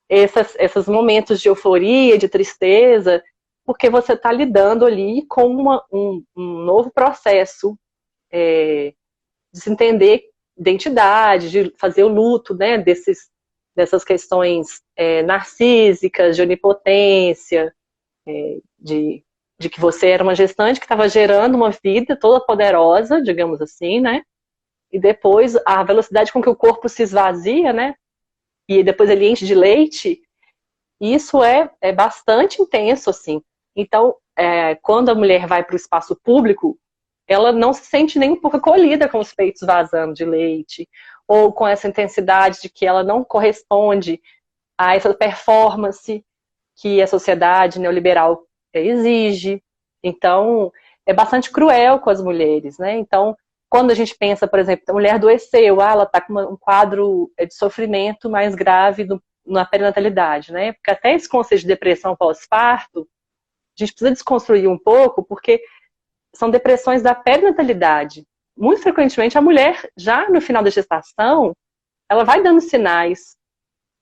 esses momentos de euforia, de tristeza, porque você está lidando ali com um novo processo de se entender identidade, de fazer o luto, né, dessas questões narcísicas, de onipotência, de que você era uma gestante que estava gerando uma vida toda poderosa, digamos assim, né? E depois a velocidade com que o corpo se esvazia, né? E depois ele enche de leite, isso é bastante intenso, assim. Então, quando a mulher vai para o espaço público, ela não se sente nem um pouco acolhida com os peitos vazando de leite, ou com essa intensidade de que ela não corresponde a essa performance que a sociedade neoliberal exige. Então, é bastante cruel com as mulheres, né? Então, quando a gente pensa, por exemplo, a mulher adoeceu, ela está com um quadro de sofrimento mais grave na perinatalidade, né? Porque até esse conceito de depressão pós-parto, a gente precisa desconstruir um pouco, porque são depressões da perinatalidade. Muito frequentemente, a mulher, já no final da gestação, ela vai dando sinais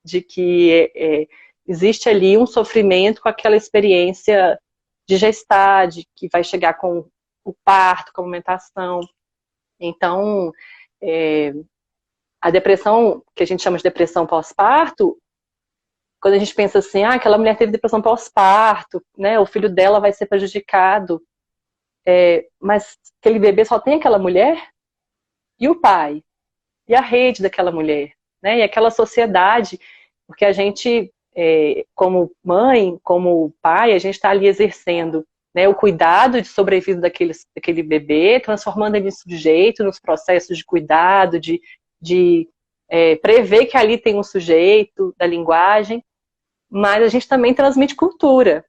de que existe ali um sofrimento com aquela experiência de gestar, de que vai chegar com o parto, com a amamentação. Então, a depressão, que a gente chama de depressão pós-parto, quando a gente pensa assim, aquela mulher teve depressão pós-parto, né, o filho dela vai ser prejudicado, mas aquele bebê só tem aquela mulher e o pai, e a rede daquela mulher, né, e aquela sociedade, porque a gente, como mãe, como pai, a gente está ali exercendo, né, o cuidado de sobrevida daquele bebê, transformando ele em sujeito nos processos de cuidado, de prever que ali tem um sujeito da linguagem, mas a gente também transmite cultura,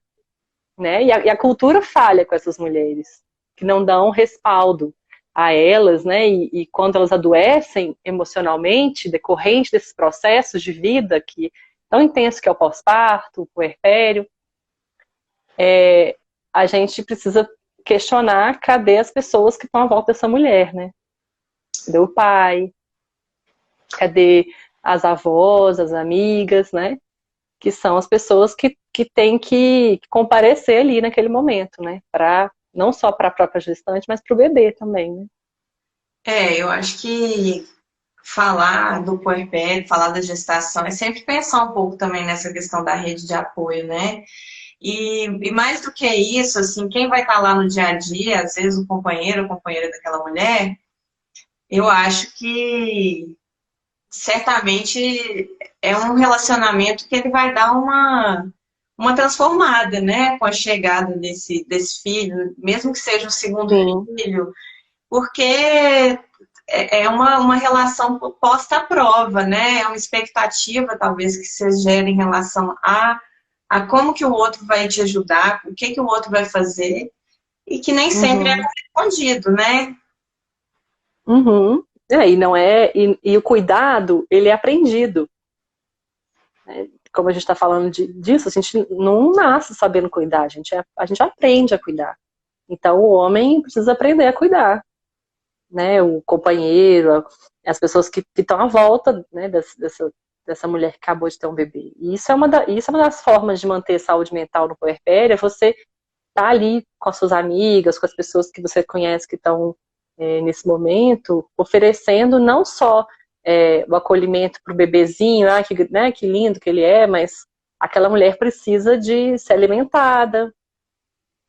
né? E a cultura falha com essas mulheres, que não dão respaldo a elas, né? E quando elas adoecem emocionalmente, decorrente desses processos de vida que tão intenso que é o pós-parto, o puerpério, a gente precisa questionar cadê as pessoas que estão à volta dessa mulher, né? Cadê o pai? Cadê as avós, as amigas, né? Que são as pessoas que têm que comparecer ali naquele momento, né? Não só para a própria gestante, mas para o bebê também, né? Eu acho que falar do puerpério, falar da gestação, é sempre pensar um pouco também nessa questão da rede de apoio, né? E mais do que isso, assim, quem vai estar lá no dia a dia, às vezes o companheiro ou companheira daquela mulher, eu acho que certamente é um relacionamento que ele vai dar uma transformada, né, com a chegada desse filho, mesmo que seja o segundo Sim. filho, porque é uma relação posta à prova, né, é uma expectativa, talvez, que se gera em relação a como que o outro vai te ajudar, o que o outro vai fazer, e que nem sempre é respondido, né? Uhum. E não e o cuidado, ele é aprendido. Né? Como a gente está falando disso, a gente não nasce sabendo cuidar, a gente aprende a cuidar. Então o homem precisa aprender a cuidar, né? O companheiro, as pessoas que estão à volta, né, dessa mulher que acabou de ter um bebê. E isso é uma das formas de manter saúde mental no puerpério, é você estar ali com as suas amigas, com as pessoas que você conhece que estão nesse momento, oferecendo não só o acolhimento para o bebezinho, que lindo que ele é, mas aquela mulher precisa de ser alimentada,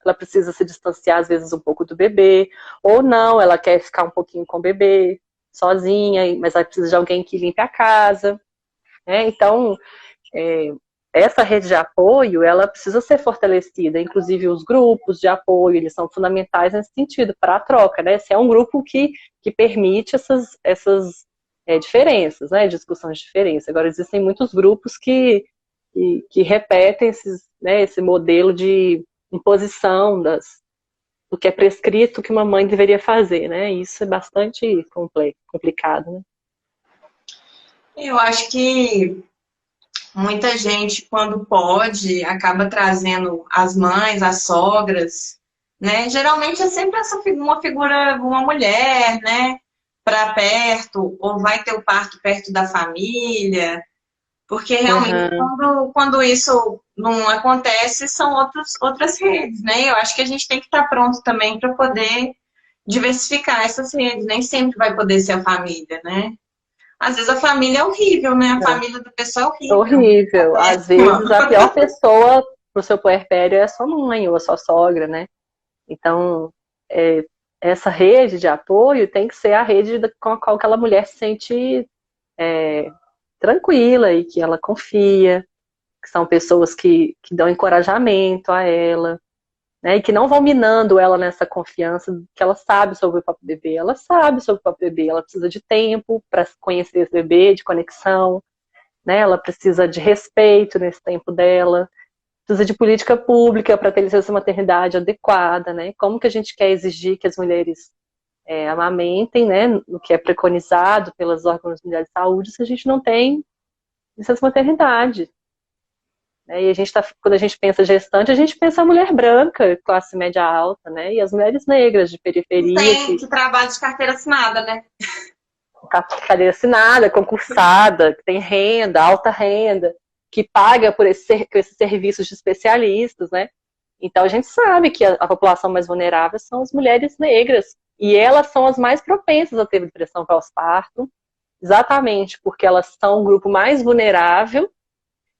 ela precisa se distanciar às vezes um pouco do bebê, ou não, ela quer ficar um pouquinho com o bebê, sozinha, mas ela precisa de alguém que limpe a casa, né? Então, essa rede de apoio, ela precisa ser fortalecida, inclusive os grupos de apoio, eles são fundamentais nesse sentido, para a troca, né? Se é um grupo que permite essas diferenças, né? Discussões de diferença. Agora, existem muitos grupos que repetem esse modelo de imposição do que é prescrito que uma mãe deveria fazer, né? Isso é bastante complicado, né? Eu acho que muita gente, quando pode, acaba trazendo as mães, as sogras, né? Geralmente é sempre uma figura, uma mulher, né? Para perto, ou vai ter o parto perto da família, porque realmente Aham. quando isso não acontece, são outras redes, né? Eu acho que a gente tem que estar pronto também para poder diversificar essas redes. Nem sempre vai poder ser a família, né? Às vezes a família é horrível, né? A É. família da pessoa é horrível. Horrível. Às vezes a pior pessoa pro seu puerpério é a sua mãe ou a sua sogra, né? Então, é, essa rede de apoio tem que ser a rede com a qual aquela mulher se sente é, tranquila e que ela confia, que são pessoas que dão encorajamento a ela, né? E que não vão minando ela nessa confiança que ela sabe sobre o próprio bebê. Ela sabe sobre o próprio bebê, ela precisa de tempo para conhecer esse bebê, de conexão, né? Ela precisa de respeito nesse tempo dela, precisa de política pública para ter licença maternidade adequada, né? Como que a gente quer exigir que as mulheres amamentem, né? No que é preconizado pelos órgãos mundiais de saúde, se a gente não tem licença maternidade. Né? E a gente quando a gente pensa gestante, a gente pensa a mulher branca, classe média alta, né? E as mulheres negras de periferia Tem que trabalho de carteira assinada, né? cadeira assinada, concursada, que tem renda, alta renda, que paga por esses serviços de especialistas, né? Então a gente sabe que a população mais vulnerável são as mulheres negras, e elas são as mais propensas a ter depressão pós-parto, exatamente porque elas são o grupo mais vulnerável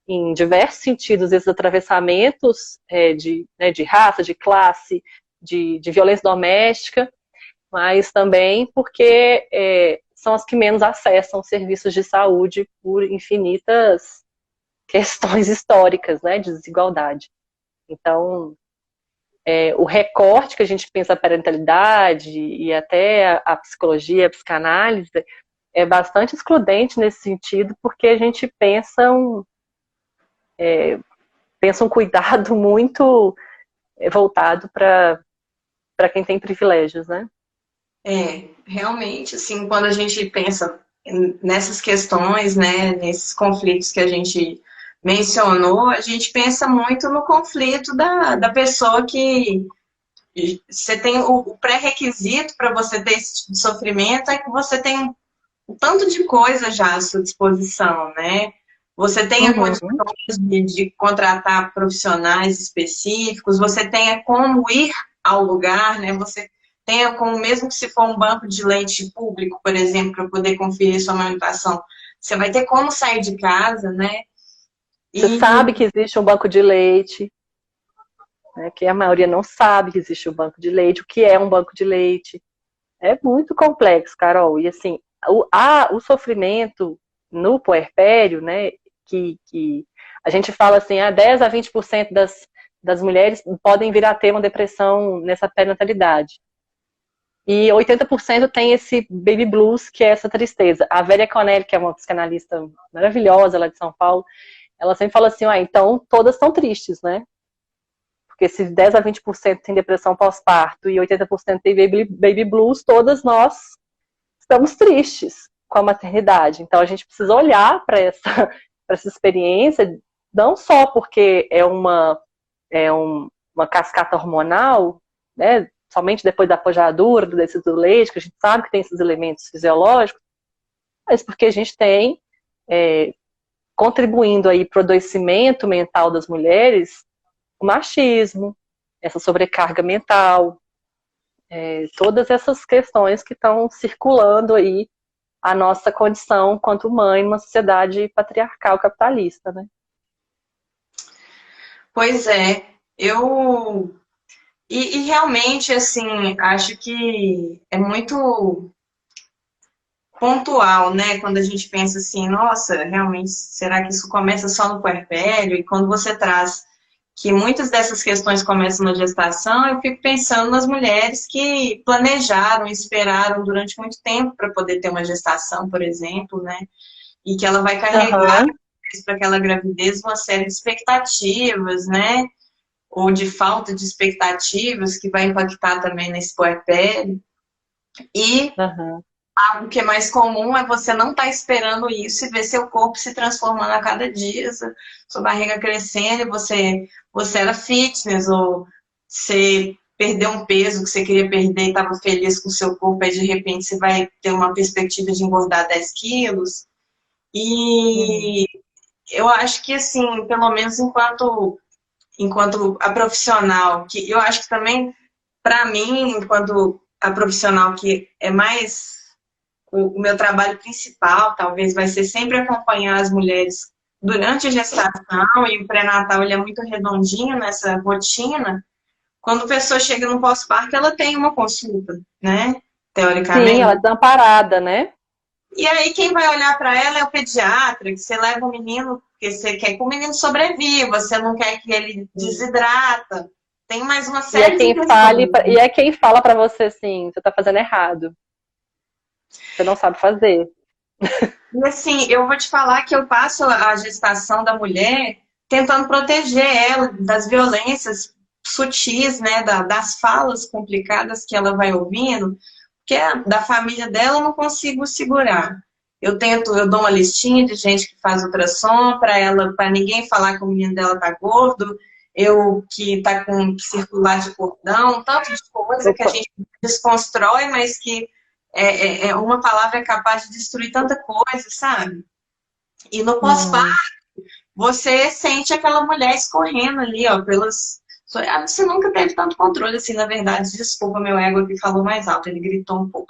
em diversos sentidos, esses atravessamentos de raça, de classe, de violência doméstica, mas também porque são as que menos acessam serviços de saúde por infinitas questões históricas, né, de desigualdade. Então, o recorte que a gente pensa a parentalidade e até a psicologia, a psicanálise, é bastante excludente nesse sentido, porque a gente pensa um cuidado muito voltado para quem tem privilégios, né? Realmente, assim, quando a gente pensa nessas questões, né, nesses conflitos que a gente mencionou, a gente pensa muito no conflito da pessoa que você tem o pré-requisito para você ter esse tipo de sofrimento é que você tem um tanto de coisa já à sua disposição, né? Você tenha Uhum. condições de contratar profissionais específicos, você tenha como ir ao lugar, né? Você tenha como, mesmo que se for um banco de leite público, por exemplo, para poder conferir sua amamentação, você vai ter como sair de casa, né? Você E sabe que existe um banco de leite, né, que a maioria não sabe que existe um banco de leite, o que é um banco de leite. É muito complexo, Carol. E assim, o sofrimento no puerpério, né, que a gente fala assim, 10 a 20% das mulheres podem vir a ter uma depressão nessa perinatalidade. E 80% tem esse baby blues, que é essa tristeza. A Vélia Conelli, que é uma psicanalista maravilhosa lá de São Paulo, ela sempre fala assim, então todas estão tristes, né? Porque se 10 a 20% tem depressão pós-parto e 80% tem baby blues, todas nós estamos tristes com a maternidade. Então a gente precisa olhar para essa experiência, não só porque uma cascata hormonal, né? Somente depois da pojadura, do descido do leite, que a gente sabe que tem esses elementos fisiológicos, mas porque a gente tem, contribuindo aí para o adoecimento mental das mulheres, o machismo, essa sobrecarga mental, todas essas questões que estão circulando aí a nossa condição quanto mãe numa sociedade patriarcal capitalista, né? pois é, eu e realmente assim acho que é muito pontual, né? Quando a gente pensa assim, nossa, realmente, será que isso começa só no puerpério? E quando você traz que muitas dessas questões começam na gestação, eu fico pensando nas mulheres que planejaram, esperaram durante muito tempo para poder ter uma gestação, por exemplo, né? E que ela vai carregar Uhum. para aquela gravidez uma série de expectativas, né? Ou de falta de expectativas que vai impactar também nesse puerpério. E Uhum. O que é mais comum é você não estar esperando isso e ver seu corpo se transformando a cada dia, sua barriga crescendo, e você era fitness, ou você perdeu um peso que você queria perder e estava feliz com o seu corpo, aí de repente você vai ter uma perspectiva de engordar 10 quilos. E eu acho que, assim, pelo menos enquanto a profissional, que eu acho que também, para mim, enquanto a profissional que é mais o meu trabalho principal, talvez, vai ser sempre acompanhar as mulheres durante a gestação, e o pré-natal ele é muito redondinho nessa rotina. Quando a pessoa chega no pós-parto, ela tem uma consulta, né? Sim, ela é Teoricamente. desamparada, né? E aí quem vai olhar para ela é o pediatra, que você leva o menino, porque você quer que o menino sobreviva, você não quer que ele desidrata. Tem mais uma série de questões. E é quem fala pra você assim, você tá fazendo errado, você não sabe fazer. E assim, eu vou te falar que eu passo a gestação da mulher tentando proteger ela das violências sutis, né, das falas complicadas que ela vai ouvindo, que é da família dela eu não consigo segurar. Eu dou uma listinha de gente que faz ultrassom para ela, para ninguém falar que o menino dela tá gordo, eu que tá com circular de cordão, tanto de coisa que a Opa. gente desconstrói, mas que uma palavra é capaz de destruir tanta coisa, sabe? E no pós-parto, Hum. você sente aquela mulher escorrendo ali, ó, pelas. Você nunca teve tanto controle, assim, na verdade. Desculpa, meu ego aqui falou mais alto, ele gritou um pouco.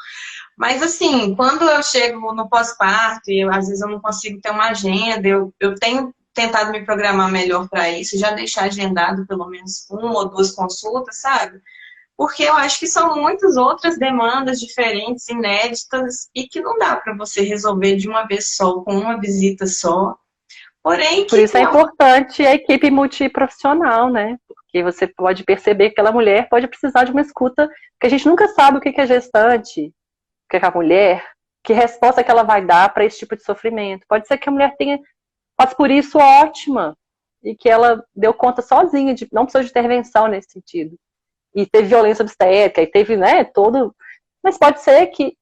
Mas, assim, quando eu chego no pós-parto, e às vezes eu não consigo ter uma agenda, eu tenho tentado me programar melhor para isso, já deixar agendado pelo menos uma ou duas consultas, sabe? Porque eu acho que são muitas outras demandas diferentes, inéditas, e que não dá para você resolver de uma vez só, com uma visita só. Porém, Por que isso é importante a equipe multiprofissional, né? Porque você pode perceber que aquela mulher pode precisar de uma escuta, porque a gente nunca sabe o que é gestante, o que é a mulher, que resposta que ela vai dar para esse tipo de sofrimento. Pode ser que a mulher tenha, passe por isso ótima, e que ela deu conta sozinha, não precisa de intervenção nesse sentido. E teve violência obstétrica, e teve, né, todo. Mas pode ser que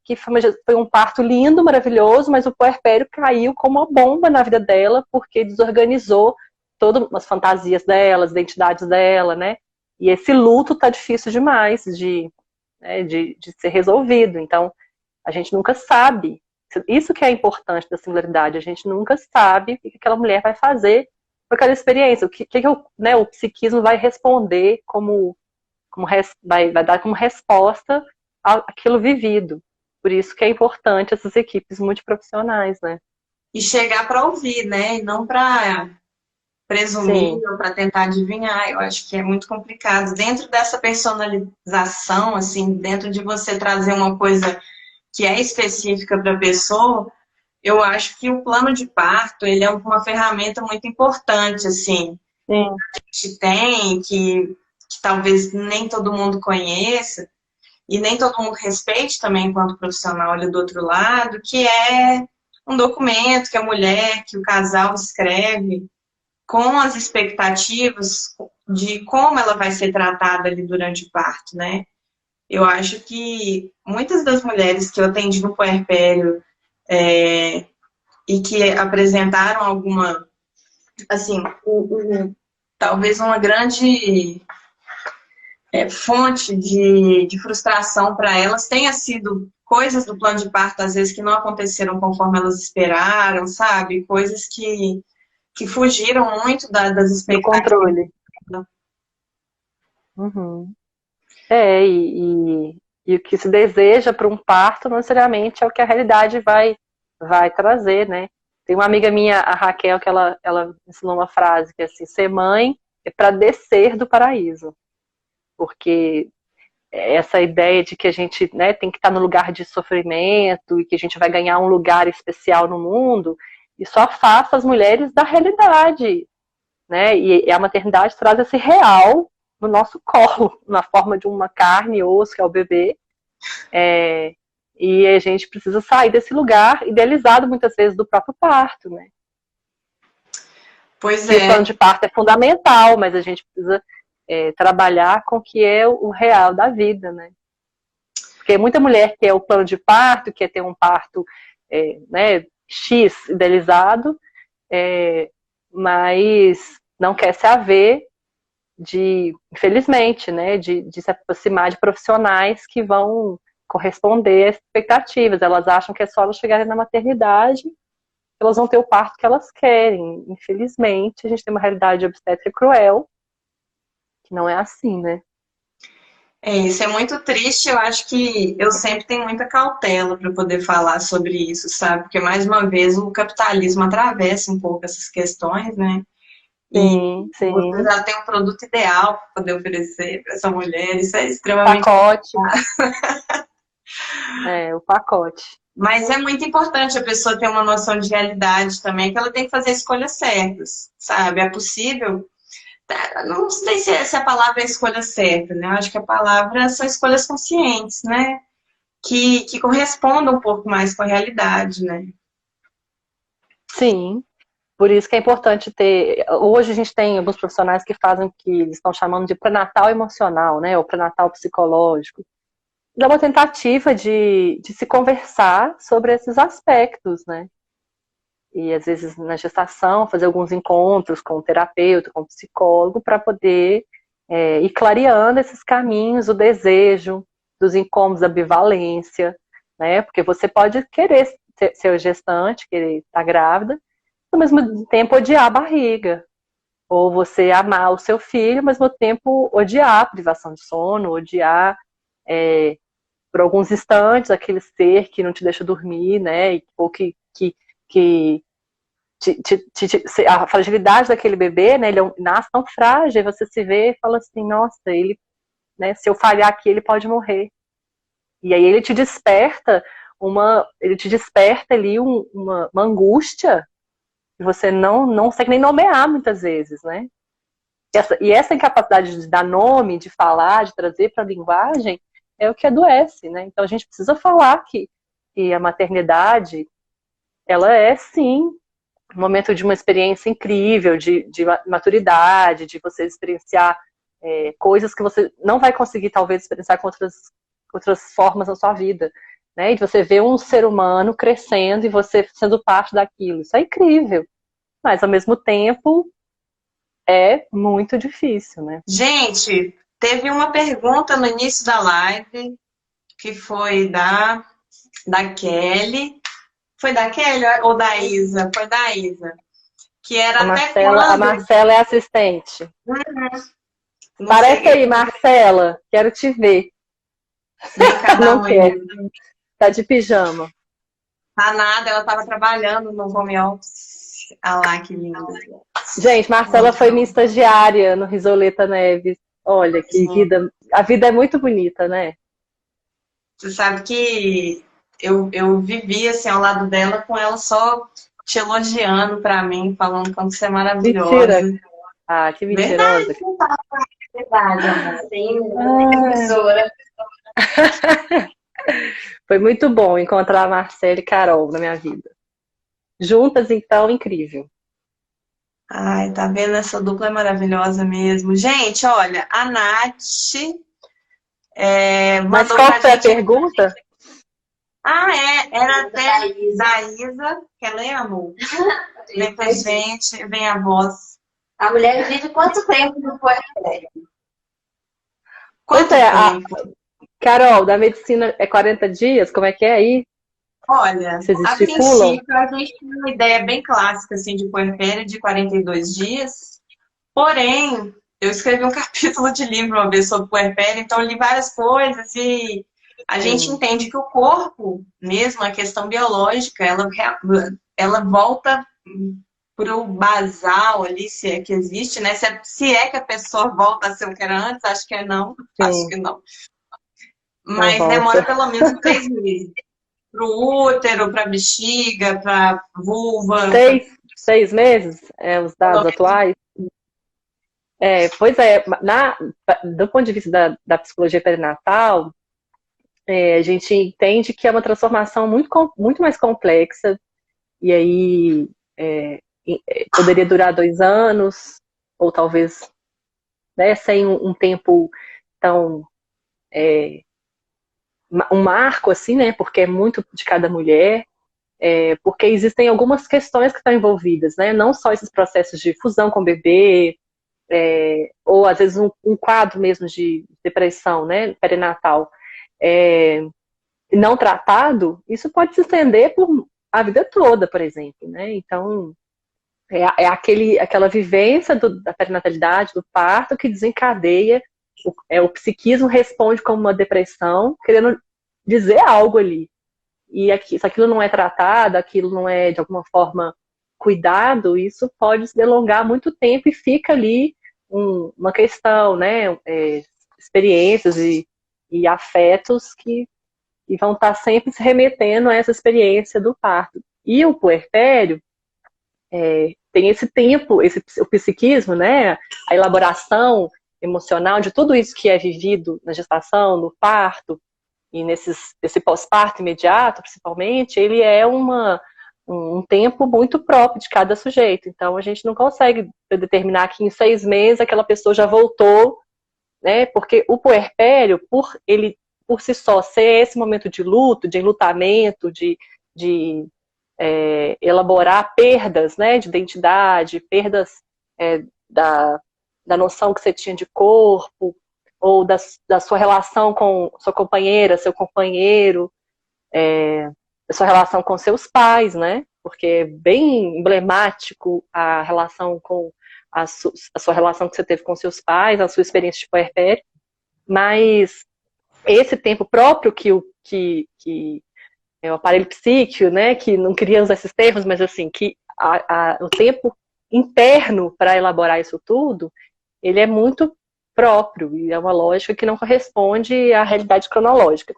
foi um parto lindo, maravilhoso, mas o puerpério caiu como uma bomba na vida dela, porque desorganizou todas as fantasias dela, as identidades dela, né? E esse luto tá difícil demais de ser resolvido. Então, a gente nunca sabe. Isso que é importante da singularidade, a gente nunca sabe o que aquela mulher vai fazer com aquela experiência, o psiquismo vai responder vai dar como resposta àquilo vivido. Por isso que é importante essas equipes multiprofissionais, né? e chegar para ouvir, né? E não para presumir Sim. ou para tentar adivinhar. Eu acho que é muito complicado. Dentro dessa personalização, assim, dentro de você trazer uma coisa que é específica para a pessoa, eu acho que o plano de parto, ele é uma ferramenta muito importante, assim, Sim. que a gente tem, que talvez nem todo mundo conheça, e nem todo mundo respeite também enquanto profissional ali do outro lado, que é um documento que a mulher, que o casal escreve com as expectativas de como ela vai ser tratada ali durante o parto, né? Eu acho que muitas das mulheres que eu atendi no puerpério e que apresentaram alguma, assim, talvez uma grande fonte de frustração para elas tenha sido coisas do plano de parto, às vezes, que não aconteceram conforme elas esperaram, sabe? Coisas que fugiram muito das Do expectativas. controle. Uhum. E o que se deseja para um parto não necessariamente é o que a realidade vai trazer, né? Tem uma amiga minha, a Raquel, que ela ensinou uma frase que é assim: ser mãe é para descer do paraíso. Porque essa ideia de que a gente, né, tem que estar no lugar de sofrimento e que a gente vai ganhar um lugar especial no mundo, isso afasta as mulheres da realidade, né? E a maternidade traz esse real no nosso colo, na forma de uma carne e osso, que é o bebê. E a gente precisa sair desse lugar idealizado muitas vezes do próprio parto, né? Pois E o é, plano de parto é fundamental, mas a gente precisa trabalhar com o que é o real da vida, né? Porque Porque muita mulher quer o plano de parto, quer ter um parto né, X idealizado, mas não quer se haver infelizmente, né, de se aproximar de profissionais que vão corresponder às expectativas. Elas acham que é só elas chegarem na maternidade elas vão ter o parto que elas querem. Infelizmente, a gente tem uma realidade obstétrica cruel, que não é assim, né? Isso é muito triste. Eu acho que eu sempre tenho muita cautela para poder falar sobre isso, sabe? Porque, mais uma vez, o capitalismo atravessa um pouco essas questões, né? E Sim, você sim. já tem um produto ideal para poder oferecer para essa mulher. Isso é extremamente. Pacote. O pacote. Mas é muito importante a pessoa ter uma noção de realidade também, que ela tem que fazer escolhas certas, sabe? É possível. Não sei se a palavra é escolha certa, né? Eu acho que a palavra são escolhas conscientes, né? Que correspondam um pouco mais com a realidade, né? Sim. Por isso que é importante ter. Hoje a gente tem alguns profissionais que fazem o que eles estão chamando de pré-natal emocional, né? Ou pré-natal psicológico. É uma tentativa de se conversar sobre esses aspectos, né? E às vezes na gestação fazer alguns encontros com o terapeuta, com o psicólogo, para poder ir clareando esses caminhos, o desejo, dos incômodos, da ambivalência, né? Porque você pode querer ser gestante, querer estar grávida, ao mesmo tempo odiar a barriga. Ou você amar o seu filho, mas ao mesmo tempo odiar a privação de sono, odiar por alguns instantes aquele ser que não te deixa dormir, né? Ou que a fragilidade daquele bebê, né? Ele nasce tão frágil, você se vê e fala assim, nossa, ele, né? Se eu falhar aqui, ele pode morrer. E aí ele te desperta ali uma angústia que você não consegue nem nomear muitas vezes, né? E essa incapacidade de dar nome, de falar, de trazer para a linguagem, é o que adoece, né? Então a gente precisa falar que a maternidade, ela é sim um momento de uma experiência incrível, de maturidade, de você experienciar coisas que você não vai conseguir talvez experienciar com outras formas na sua vida, né? E de você ver um ser humano crescendo e você sendo parte daquilo. Isso é incrível, mas ao mesmo tempo é muito difícil, né? Gente, teve uma pergunta no início da live que foi da Kelly. Foi da Kelly ou da Isa? Foi da Isa. Que era até A quando. Marcela é assistente. Não Parece sei. aí, Marcela. Quero te ver. Vem cá dar Não um quer. oi. Tá de pijama. Tá nada, ela estava trabalhando no home office. Ah lá, que linda. Gente, Marcela foi minha estagiária no Risoleta Neves. Olha, que vida. A vida é muito bonita, né? Você sabe que eu vivi assim ao lado dela com ela só te elogiando pra mim, falando como você é Mentira. maravilhosa. Ah, que Verdade, mentirosa. verdade, amor. Tem Ah, tesoura. foi muito bom encontrar a Marcela e Carol na minha vida. Juntas, então, incrível. Ai, tá vendo? Essa dupla é maravilhosa mesmo. Gente, olha, a Nath Mas mandou qual pra foi a gente. pergunta? Ah, era até da Isa. Quer ler, amor? Vem pra gente, vem a voz. A mulher vive quanto tempo no puerpério? Pois Quanto é, tempo? Carol, da medicina é 40 dias? Como é que é aí? Olha, Vocês a estipulam? princípio a gente tem uma ideia bem clássica assim, de puerpério de 42 dias. Porém, eu escrevi um capítulo de livro uma vez sobre puerpério, então eu li várias coisas e a gente entende que o corpo, mesmo a questão biológica, ela volta para o basal ali, se é que existe, né? Se é que a pessoa volta a ser o que era antes, acho que é não, acho Sim, que não. não Mas demora volta. pelo menos 3 meses. Para o útero, para a bexiga, para a vulva. 6 meses, os dados atuais? Pois é, do ponto de vista da psicologia perinatal, a gente entende que é uma transformação muito mais complexa, e aí poderia durar 2 anos, ou talvez, né, sem um tempo tão um marco, assim, né? Porque é muito de cada mulher, porque existem algumas questões que estão envolvidas, né? Não só esses processos de fusão com o bebê, ou às vezes um quadro mesmo de depressão, né? Perinatal, não tratado, isso pode se estender por a vida toda, por exemplo, né? Então, aquela vivência da perinatalidade, do parto, que desencadeia, o psiquismo responde como uma depressão, querendo dizer algo ali. E se aquilo não é tratado, aquilo não é, de alguma forma, cuidado, isso pode se delongar muito tempo e fica ali uma questão, né? Experiências e afetos que vão estar sempre se remetendo a essa experiência do parto. E o puerpério tem esse tempo, o psiquismo, né? A elaboração emocional de tudo isso que é vivido na gestação, no parto, e esse pós-parto imediato, principalmente, ele é um tempo muito próprio de cada sujeito. Então, a gente não consegue determinar que em 6 meses aquela pessoa já voltou, né? Porque o puerpério, por si só, ser esse momento de luto, de enlutamento, de elaborar perdas, né? De identidade, perdas da, da noção que você tinha de corpo, ou da sua relação com sua companheira, seu companheiro, da sua relação com seus pais, né? Porque é bem emblemático a relação com a sua relação que você teve com seus pais, a sua experiência de puerpério, mas esse tempo próprio que é o aparelho psíquico, né? Que não queria usar esses termos, mas assim, que o tempo interno para elaborar isso tudo, ele é muito próprio, e é uma lógica que não corresponde à realidade cronológica.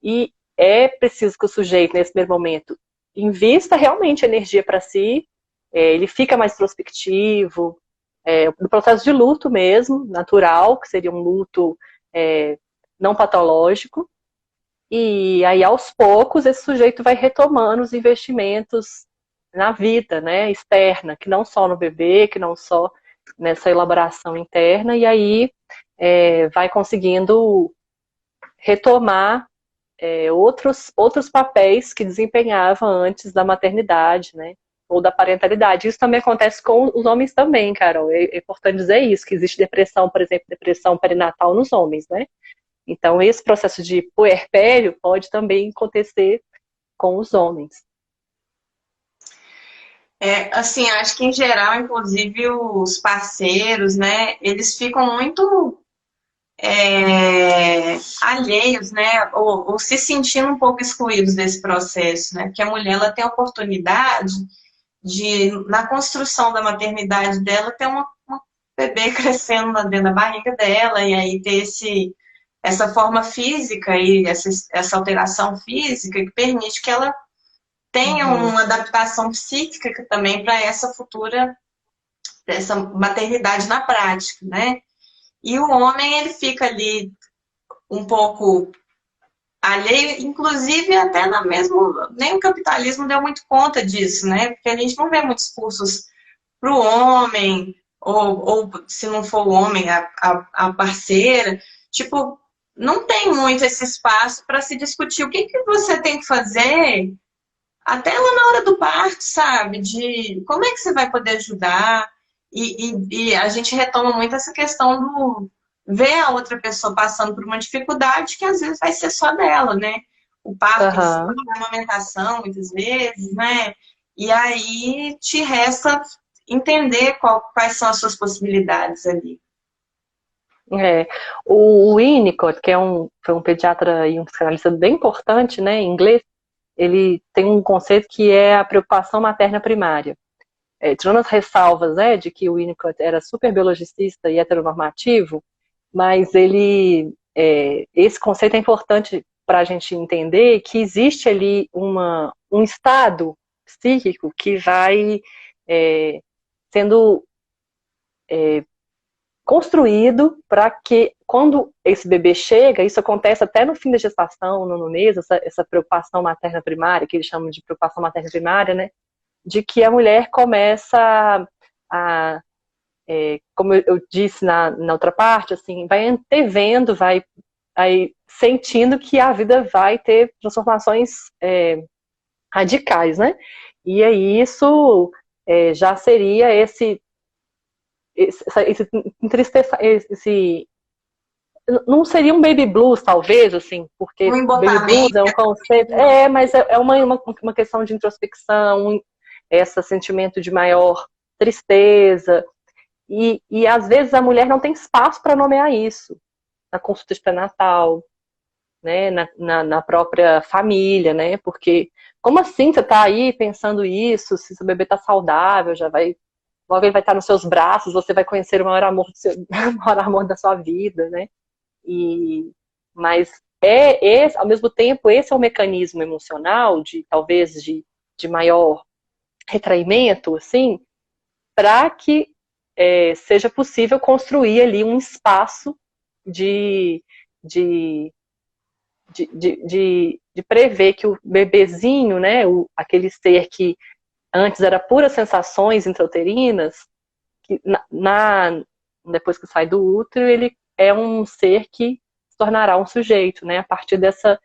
E é preciso que o sujeito, nesse primeiro momento, invista realmente energia para si, ele fica mais prospectivo, no processo de luto mesmo, natural, que seria um luto não patológico, e aí aos poucos esse sujeito vai retomando os investimentos na vida, né, externa, que não só no bebê, que não só nessa elaboração interna, e aí vai conseguindo retomar outros papéis que desempenhava antes da maternidade, né? Ou da parentalidade. Isso também acontece com os homens também, Carol. É importante dizer isso, que existe depressão, por exemplo, depressão perinatal nos homens, né? Então, esse processo de puerpério pode também acontecer com os homens. Assim, acho que em geral, inclusive os parceiros, né, eles ficam muito alheios, né, ou se sentindo um pouco excluídos desse processo, né, porque a mulher ela tem a oportunidade de, na construção da maternidade dela, ter uma bebê crescendo dentro da barriga dela, e aí ter essa forma física e essa alteração física que permite que ela tenha uma adaptação psíquica também para essa maternidade na prática, né? E o homem, ele fica ali um pouco alheio, inclusive até nem o capitalismo deu muito conta disso, né? Porque a gente não vê muitos cursos para o homem, ou se não for o homem, a parceira, tipo, não tem muito esse espaço para se discutir o que você tem que fazer até lá na hora do parto, sabe? De como é que você vai poder ajudar. E a gente retoma muito essa questão do ver a outra pessoa passando por uma dificuldade que às vezes vai ser só dela, né? O parto, a amamentação, muitas vezes, né? E aí te resta entender quais são as suas possibilidades ali. O Winnicott, que foi um pediatra e um psicanalista bem importante, né, em inglês, ele tem um conceito que é a preocupação materna primária. Tirando as ressalvas, né, de que o Winnicott era super biologicista e heteronormativo, mas esse conceito é importante para a gente entender que existe ali um estado psíquico que vai sendo construído para que, quando esse bebê chega, isso acontece até no fim da gestação, no mês, essa preocupação materna primária, que eles chamam de preocupação materna primária, né? De que a mulher começa como eu disse na outra parte, assim, vai antevendo, vai aí sentindo que a vida vai ter transformações radicais, né? E aí isso já seria esse entristecer, não seria um baby blues, talvez, assim, porque Um baby blues embotamento. é um conceito, mas é uma questão de introspecção, esse sentimento de maior tristeza, e às vezes a mulher não tem espaço para nomear isso, na consulta de pré-natal, né, na própria família, né, porque como assim você está aí pensando isso, se seu bebê está saudável, logo ele vai estar nos seus braços, você vai conhecer o maior amor, o maior amor da sua vida, né, mas ao mesmo tempo, esse é um mecanismo emocional, talvez de maior retraimento, assim, para que seja possível construir ali um espaço de, de, de prever que o bebezinho, né, aquele ser que antes era puras sensações intrauterinas, que depois que sai do útero, ele é um ser que se tornará um sujeito, né, a partir dessa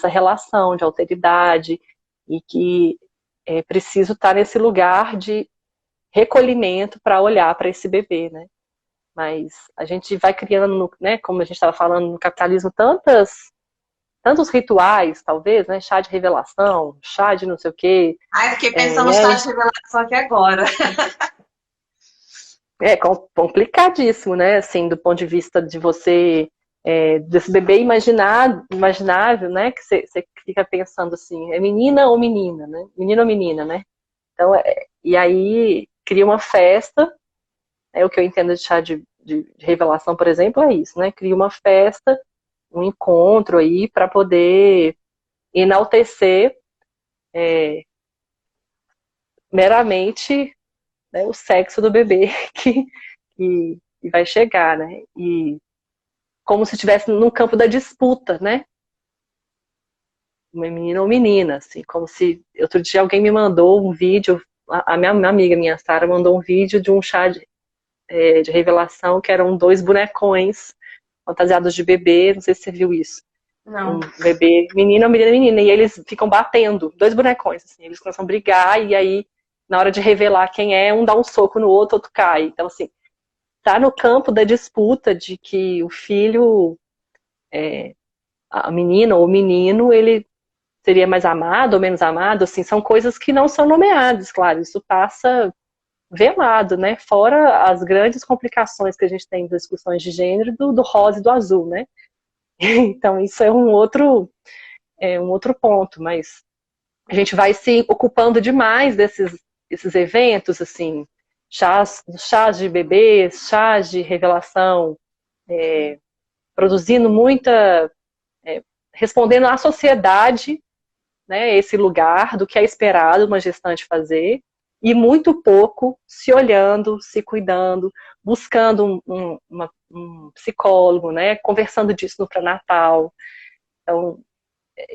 relação de alteridade, e que é preciso estar nesse lugar de recolhimento para olhar para esse bebê, né? Mas a gente vai criando, né, como a gente estava falando no capitalismo, tantos rituais, talvez, né? Chá de revelação, chá de não sei o quê. Ai, fiquei pensando no chá de revelação aqui agora. É complicadíssimo, né? Assim, do ponto de vista de você, desse bebê imaginável, né? Que você fica pensando assim, é menina ou menina, né? Menino ou menina, né? Então, e aí cria uma festa, o que eu entendo de chá de revelação, por exemplo, é isso, né? Cria uma festa, um encontro aí para poder enaltecer meramente, né, o sexo do bebê que vai chegar, né? E como se estivesse no campo da disputa, né? Uma menina ou menina, assim, como se outro dia alguém me mandou um vídeo, a minha amiga, minha Sara, mandou um vídeo de um chá de revelação que eram 2 bonecões fantasiados de bebê, não sei se você viu isso. Não. Um bebê, menino ou menina, e eles ficam batendo, 2 bonecões, assim, eles começam a brigar, e aí, na hora de revelar quem é, um dá um soco no outro, outro cai. Então, assim, tá no campo da disputa de que o filho, a menina ou o menino, ele seria mais amado ou menos amado, assim, são coisas que não são nomeadas, claro, isso passa velado, né, fora as grandes complicações que a gente tem das discussões de gênero do rosa e do azul, né, então isso é um outro ponto, mas a gente vai se ocupando demais desses eventos, assim, chás de bebês, chás de revelação, produzindo respondendo à sociedade, né, esse lugar do que é esperado uma gestante fazer, e muito pouco se olhando, se cuidando, buscando um psicólogo, né, conversando disso no pré-natal. Então,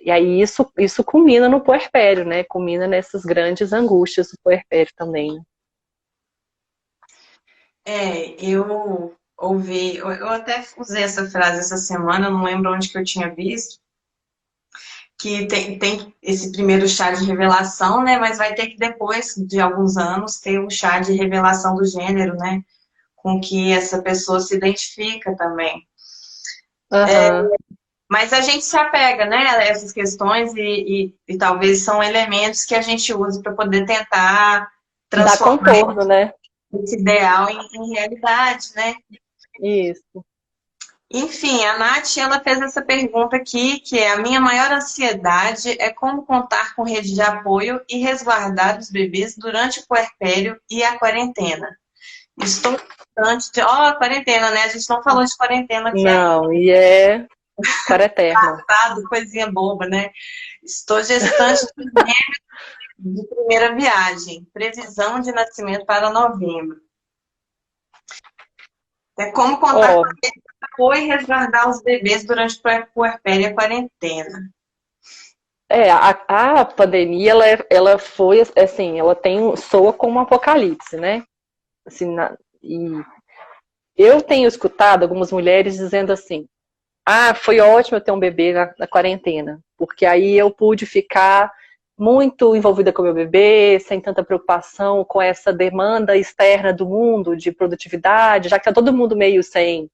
e aí isso culmina no puerpério, né, culmina nessas grandes angústias do puerpério também. Eu até usei essa frase essa semana, não lembro onde que eu tinha visto, que tem esse primeiro chá de revelação, né? Mas vai ter que depois de alguns anos ter um chá de revelação do gênero, né? Com que essa pessoa se identifica também. Uhum. Mas a gente se apega, né, a essas questões e talvez são elementos que a gente use para poder tentar Dá transformar contorno, né? esse ideal em realidade, né? Isso. Enfim, a Nath, ela fez essa pergunta aqui, que é: a minha maior ansiedade é como contar com rede de apoio e resguardar os bebês durante o puerpério e a quarentena. Estou distante de... Ó, quarentena, né? A gente não falou de quarentena aqui ainda. Não, e é para eterno. Coisinha boba, né? Estou gestante de primeira viagem. Previsão de nascimento para novembro. É como contar com rede de apoio e resguardar os bebês durante o puerpério e a quarentena. A pandemia, ela foi, assim, soa como um apocalipse, né? Assim, e eu tenho escutado algumas mulheres dizendo assim, Foi ótimo eu ter um bebê na quarentena, porque aí eu pude ficar muito envolvida com o meu bebê, sem tanta preocupação com essa demanda externa do mundo de produtividade, já que tá todo mundo meio sem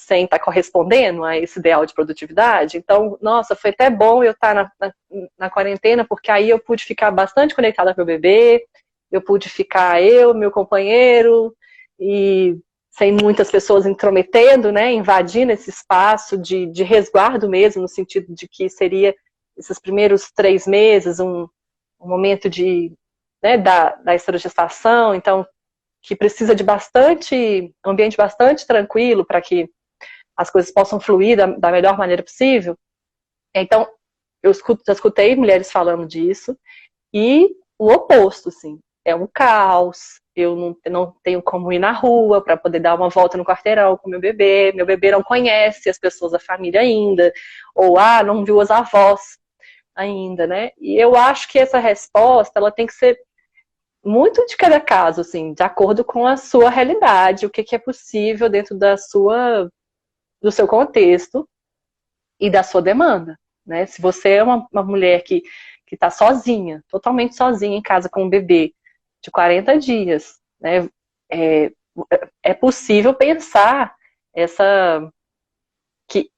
estar correspondendo a esse ideal de produtividade. Então, nossa, foi até bom eu estar na quarentena, porque aí eu pude ficar bastante conectada com o meu bebê, eu pude ficar meu companheiro, e sem muitas pessoas intrometendo, né, invadindo esse espaço de resguardo mesmo, no sentido de que seria esses primeiros 3 meses um momento né, da estrogestação, então, que precisa de um ambiente bastante tranquilo para que as coisas possam fluir da melhor maneira possível. Então, já escutei mulheres falando disso, e o oposto, assim, é um caos, eu não tenho como ir na rua para poder dar uma volta no quarteirão com meu bebê não conhece as pessoas da família ainda, ou, não viu as avós ainda, né? E eu acho que essa resposta, ela tem que ser muito de cada caso, assim, de acordo com a sua realidade, o que é possível dentro do seu contexto e da sua demanda, né? Se você é uma mulher que está sozinha, totalmente sozinha em casa com um bebê de 40 dias, né? É possível pensar que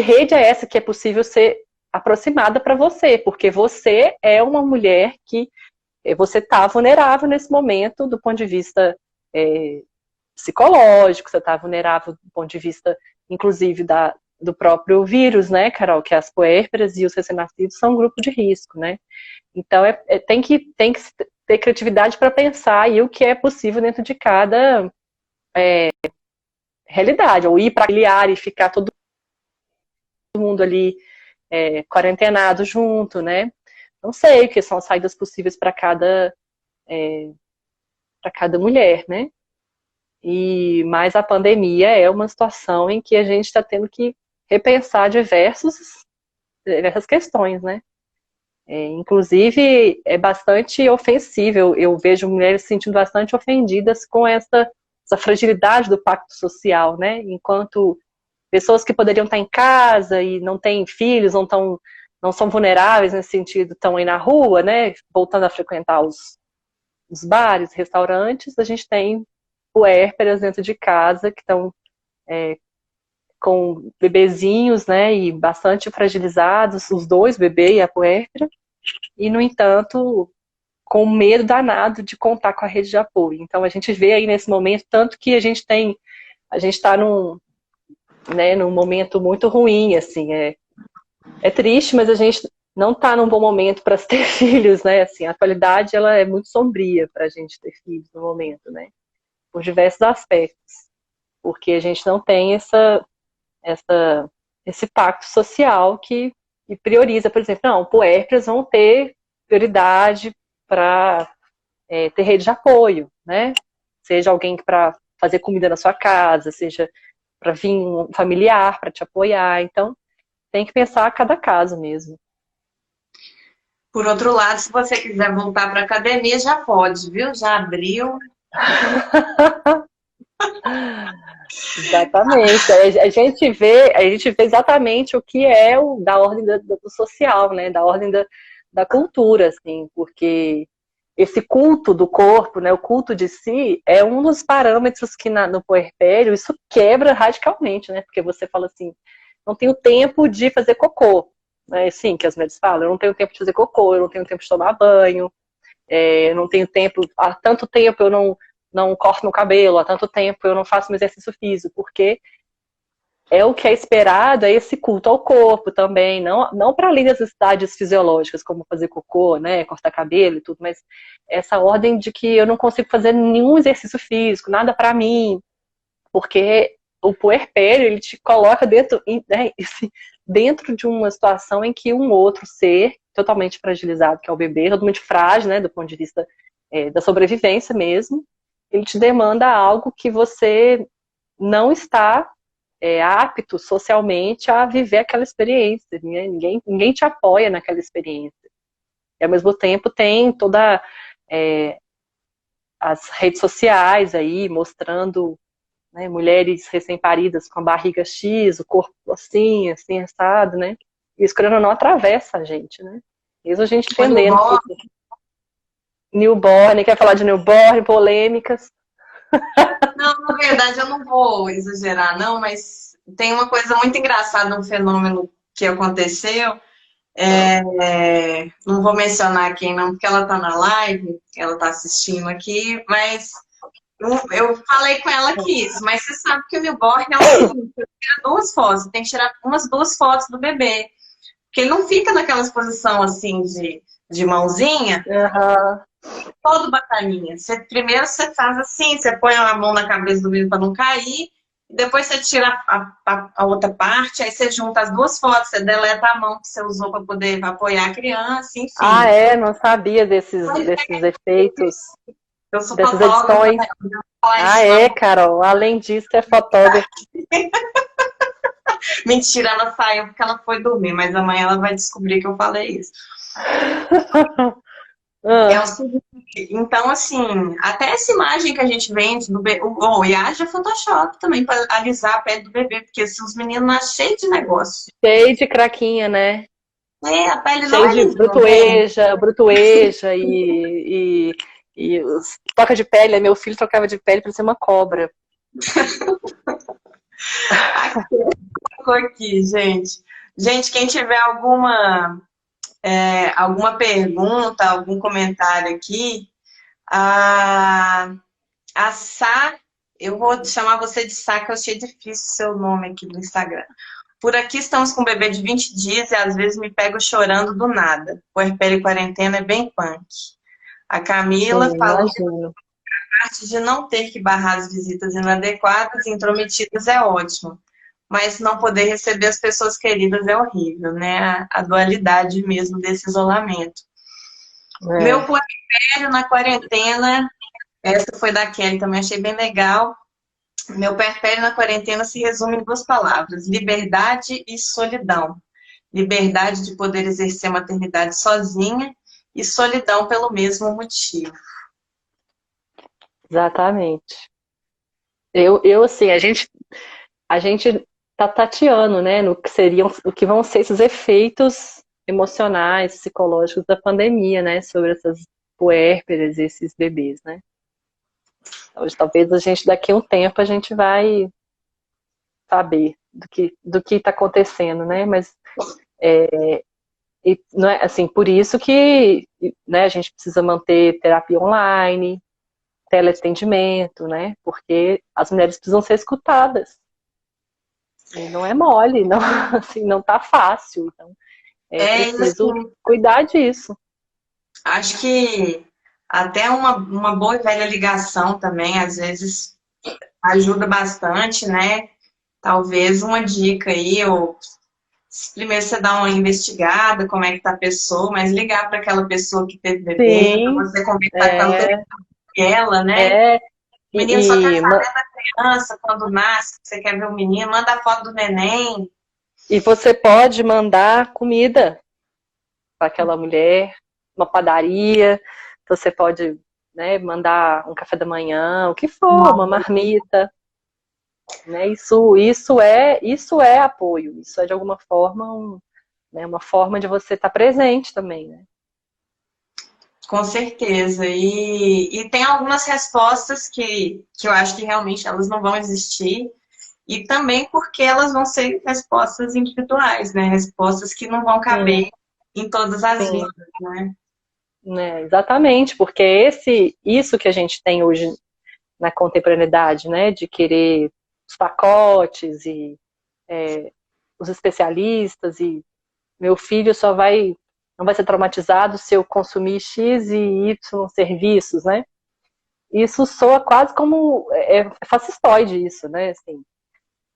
rede é essa que é possível ser aproximada para você, porque você é uma mulher que você está vulnerável nesse momento do ponto de vista psicológico, você está vulnerável do ponto de vista, inclusive, do próprio vírus, né, Carol, que as puérperas e os recém-nascidos são um grupo de risco, né? Então, tem que ter criatividade para pensar aí o que é possível dentro de cada realidade, ou ir para familiar e ficar todo mundo ali quarentenado junto, né? Não sei o que são as saídas possíveis para cada mulher, né? Mas a pandemia é uma situação em que a gente está tendo que repensar diversas questões, né? Inclusive, é bastante ofensível. Eu vejo mulheres se sentindo bastante ofendidas com essa fragilidade do pacto social, né? Enquanto pessoas que poderiam estar em casa e não têm filhos, não são vulneráveis nesse sentido, estão aí na rua, né? Voltando a frequentar os bares, restaurantes, a gente tem puérperas dentro de casa que estão com bebezinhos, né, e bastante fragilizados, os dois, bebê e a puérpera, e, no entanto, com medo danado de contar com a rede de apoio. Então, a gente vê aí nesse momento, tanto que a gente está num momento muito ruim, assim, é triste, mas a gente não está num bom momento para ter filhos, né, assim, a atualidade, ela é muito sombria para a gente ter filhos no momento, né, por diversos aspectos, porque a gente não tem esse pacto social que prioriza, por exemplo, não, puérperas vão ter prioridade para ter rede de apoio, né? Seja alguém para fazer comida na sua casa, seja para vir um familiar para te apoiar. Então, tem que pensar a cada caso mesmo. Por outro lado, se você quiser voltar para a academia, já pode, viu? Já abriu. Exatamente. A gente vê exatamente o que é da ordem do social, né? Da ordem da cultura, assim, porque esse culto do corpo, né, o culto de si, é um dos parâmetros que no puerpério isso quebra radicalmente, né? Porque você fala assim, não tenho tempo de fazer cocô, né? Sim, que as mulheres falam, eu não tenho tempo de fazer cocô, eu não tenho tempo de tomar banho, eu não tenho tempo, há tanto tempo eu não corto meu cabelo, há tanto tempo eu não faço meu exercício físico, porque é o que é esperado, é esse culto ao corpo também, não para além das necessidades fisiológicas, como fazer cocô, né, cortar cabelo e tudo, mas essa ordem de que eu não consigo fazer nenhum exercício físico, nada para mim, porque o puerpério, ele te coloca dentro, né, dentro de uma situação em que um outro ser, totalmente fragilizado, que é o bebê, totalmente frágil, né, do ponto de vista da sobrevivência mesmo, ele te demanda algo que você não está apto socialmente a viver aquela experiência, né? Ninguém te apoia naquela experiência. E ao mesmo tempo tem toda as redes sociais aí mostrando, né? Mulheres recém-paridas com a barriga X, o corpo assim, assim, assado, né? Isso, querendo ou não, atravessa a gente, né? Mesmo a gente O entendendo newborn, que newborn, quer falar de newborn, polêmicas. não, na verdade eu não vou exagerar, não, mas tem uma coisa muito engraçada, um fenômeno que aconteceu. Não vou mencionar quem não, porque ela tá na live, ela tá assistindo aqui, mas eu falei com ela que isso, mas você sabe que o newborn é o seguinte, você tira duas fotos, você tem que tirar umas duas fotos do bebê, porque ele não fica naquela posição assim de mãozinha, Aham. todo bacaninha. Primeiro você faz assim, você põe a mão na cabeça do menino para não cair, e depois você tira a outra parte, aí você junta as duas fotos, você deleta a mão que você usou para poder apoiar a criança, Ah, enfim. não sabia desses efeitos, Eu sou dessas fotógrafa, edições. né? Eu vou falar Ah, isso não. Carol, além disso, é fotógrafa. Mentira, ela saiu porque ela foi dormir, mas amanhã ela vai descobrir que eu falei isso. É o Ah, seguinte, então, assim, até essa imagem que a gente vende do bebê, e haja Photoshop também para alisar a pele do bebê, porque se os meninos nascem cheios de negócio, cheio de craquinha, né? a pele não Cheio é de lisa, não tem? brutueja e troca de pele. Meu filho trocava de pele para ser uma cobra. Aqui, gente. Gente, quem tiver alguma pergunta, algum comentário aqui, a Sá, eu vou chamar você de Sá, que eu achei difícil o seu nome aqui no Instagram. Por aqui estamos com um bebê de 20 dias e às vezes me pego chorando do nada. Puerpério e quarentena é bem punk. A Camila Sim, falou que imagino. a parte de não ter que barrar as visitas inadequadas e intrometidas é ótimo, mas não poder receber as pessoas queridas é horrível, né? A dualidade mesmo desse isolamento. Meu É, puerpério na quarentena, essa foi da Kelly, também achei bem legal. Meu puerpério na quarentena se resume em duas palavras: liberdade e solidão. Liberdade de poder exercer a maternidade sozinha e solidão pelo mesmo motivo. exatamente. Assim, a gente tá tateando, né, no que seriam, o que vão ser esses efeitos emocionais, psicológicos da pandemia, né, sobre essas puérperas, esses bebês, né. Hoje, talvez a gente, daqui a um tempo, a gente vai saber do que está acontecendo, né, mas não é, assim, por isso que, né, a gente precisa manter terapia online, teleatendimento, né, porque as mulheres precisam ser escutadas. E não é mole, não, assim, não tá fácil. Então, é E preciso assim, cuidar disso. acho que até uma boa e velha ligação também, às vezes, ajuda bastante, né? Talvez uma dica aí, ou primeiro você dá uma investigada, como é que tá a pessoa, mas ligar para aquela pessoa que teve bebê, para Sim, você conversar com é, ela, né? é O menino só quer e, saber da criança quando nasce, você quer ver o menino, manda a foto do neném. e você pode mandar comida para aquela mulher, uma padaria, você pode, né, mandar um café da manhã, o que for, uma marmita, né? Isso é apoio, isso é de alguma forma né, uma forma de você estar presente também, né? Com certeza. E tem algumas respostas que eu acho que realmente elas não vão existir. E também porque elas vão ser respostas individuais, né? Respostas que não vão Sim, caber em todas as sim. vidas, né? Né, exatamente, porque isso que a gente tem hoje na contemporaneidade, né, de querer os pacotes e os especialistas e meu filho não vai ser traumatizado se eu consumir X e Y serviços, né? Isso soa quase como fascistoide isso, né? Assim,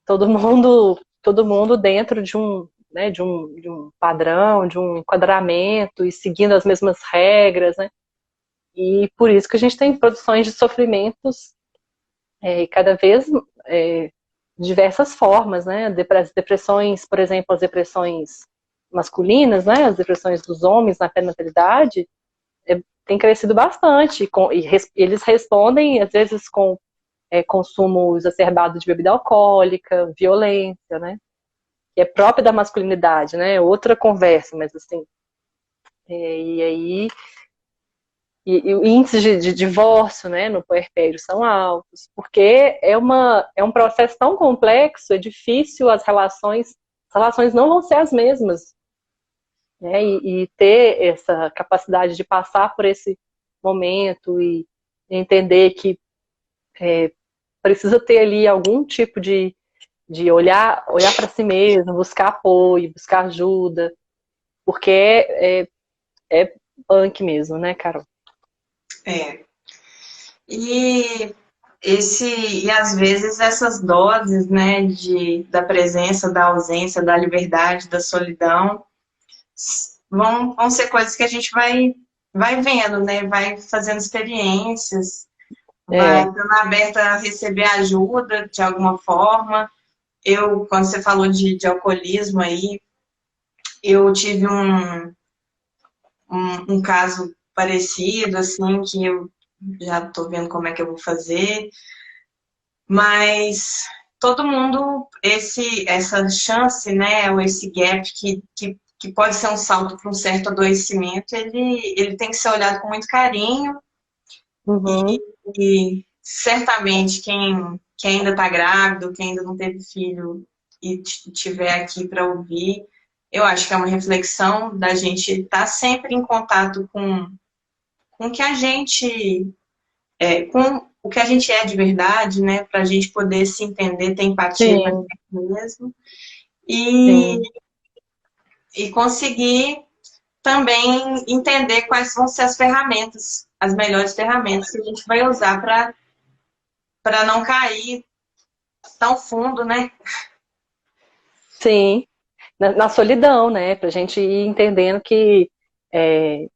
todo mundo dentro de um, né, de um padrão, de um enquadramento e seguindo as mesmas regras, né? E por isso que a gente tem produções de sofrimentos cada vez diversas formas, né? As depressões, por exemplo, as depressões masculinas, né? As depressões dos homens na pré-natalidade tem crescido bastante. Eles respondem, às vezes, com consumo exacerbado de bebida alcoólica, violência, né? Que é própria da masculinidade, né? Outra conversa, mas assim. E aí. E o índice de divórcio, né, no puerpério são altos, porque é um processo tão complexo, é difícil as relações não vão ser as mesmas, né, e ter essa capacidade de passar por esse momento e entender que precisa ter ali algum tipo de olhar para si mesmo, buscar apoio, buscar ajuda, porque é punk mesmo, né, Carol? É. E e às vezes essas doses, né, da presença, da ausência, da liberdade, da solidão, vão ser coisas que a gente vai vendo, né, vai fazendo experiências, vai estando aberta a receber ajuda de alguma forma. Quando você falou de alcoolismo aí, eu tive um caso parecido, assim, que eu já estou vendo como é que eu vou fazer. Mas todo mundo, essa chance, né, ou esse gap que pode ser um salto para um certo adoecimento, ele tem que ser olhado com muito carinho. Uhum. E certamente quem ainda está grávido, quem ainda não teve filho e tiver aqui para ouvir, eu acho que é uma reflexão da gente estar sempre em contato com o que a gente com o que a gente é de verdade, né? Para a gente poder se entender, ter empatia com a Sim, gente mesmo e, sim. e conseguir também entender quais vão ser as ferramentas, as melhores ferramentas que a gente vai usar para não cair tão fundo, né? Sim, na solidão, né? Pra gente ir entendendo é,